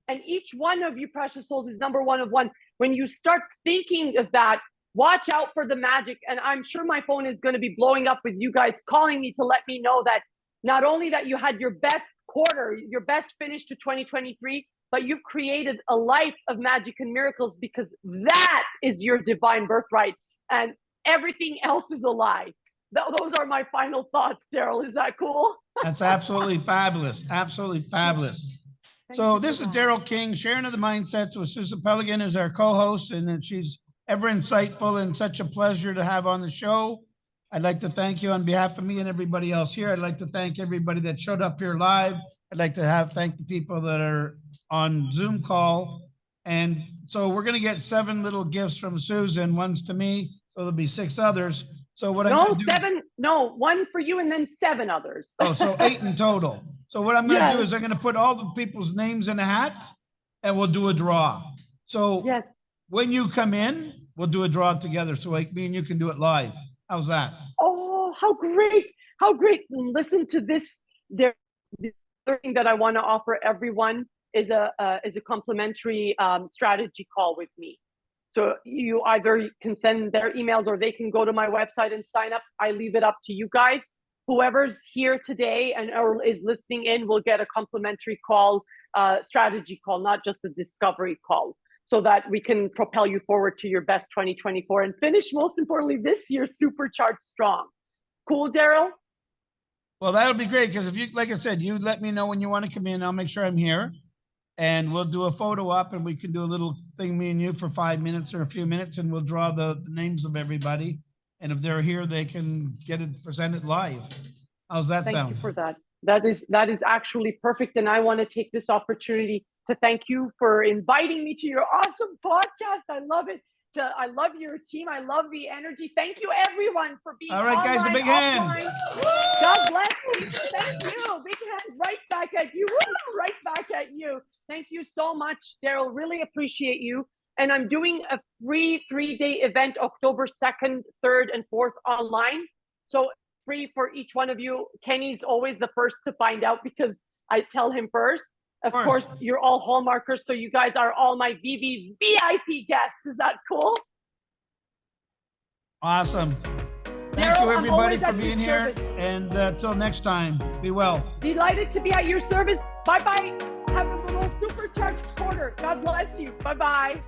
and each one of you precious souls is number 1 of 1. When you start thinking of that, watch out for the magic. And I'm sure my phone is going to be blowing up with you guys calling me to let me know that not only that you had your best quarter, your best finish to 2023, but you've created a life of magic and miracles, because that is your divine birthright. And everything else is a lie. Those are my final thoughts, Daryl. Is that cool? That's absolutely fabulous. Absolutely fabulous. So this is Daryl King, sharing of the mindsets with Susan Peltekian as our co-host, and she's ever insightful and such a pleasure to have on the show. I'd like to thank you on behalf of me and everybody else here. I'd like to thank everybody that showed up here live. I'd like to thank the people that are on Zoom call. And so we're going to get 7 little gifts from Susan. One's to me, so there'll be 6 others. So what I'm No, going to do, 7, no, 1 for you and then 7 others. oh, so 8 in total. So what I'm going to do Yes. is I'm going to put all the people's names in a hat and we'll do a draw. So Yes. when you come in, we'll do a draw together. So like me and you can do it live. How's that? Oh, how great. How great. Listen to this. The other thing that I want to offer everyone is a complimentary strategy call with me. So you either can send their emails or they can go to my website and sign up. I leave it up to you guys. Whoever's here today and or is listening in will get a complimentary call, strategy call, not just a discovery call, so that we can propel you forward to your best 2024 and finish, most importantly, this year supercharged strong. Cool, Daryl? Well, that'll be great because if you, like I said, you let me know when you want to come in. I'll make sure I'm here and we'll do a photo up and we can do a little thing, me and you, for 5 minutes or a few minutes, and we'll draw the names of everybody. And if they're here, they can get it presented live. How's that sound? Thank you for that. That is actually perfect. And I want to take this opportunity to thank you for inviting me to your awesome podcast. I love it. I love your team. I love the energy. Thank you, everyone, for being All right, online, guys, a big offline. hand. God bless you. Thank you. Big hand right back at you. Woo! Right back at you. Thank you so much, Daryl. Really appreciate you. And I'm doing a free 3-day event, October 2nd, 3rd, and 4th online. So free for each one of you. Kenny's always the first to find out because I tell him first. Of course, you're all hallmarkers, so you guys are all my VIP guests. Is that cool? Awesome. Thank Daryl, you, I'm everybody, always for at your being here. service. And until next time, be well. Delighted to be at your service. Bye-bye. Have a little supercharged quarter. God bless you. Bye-bye.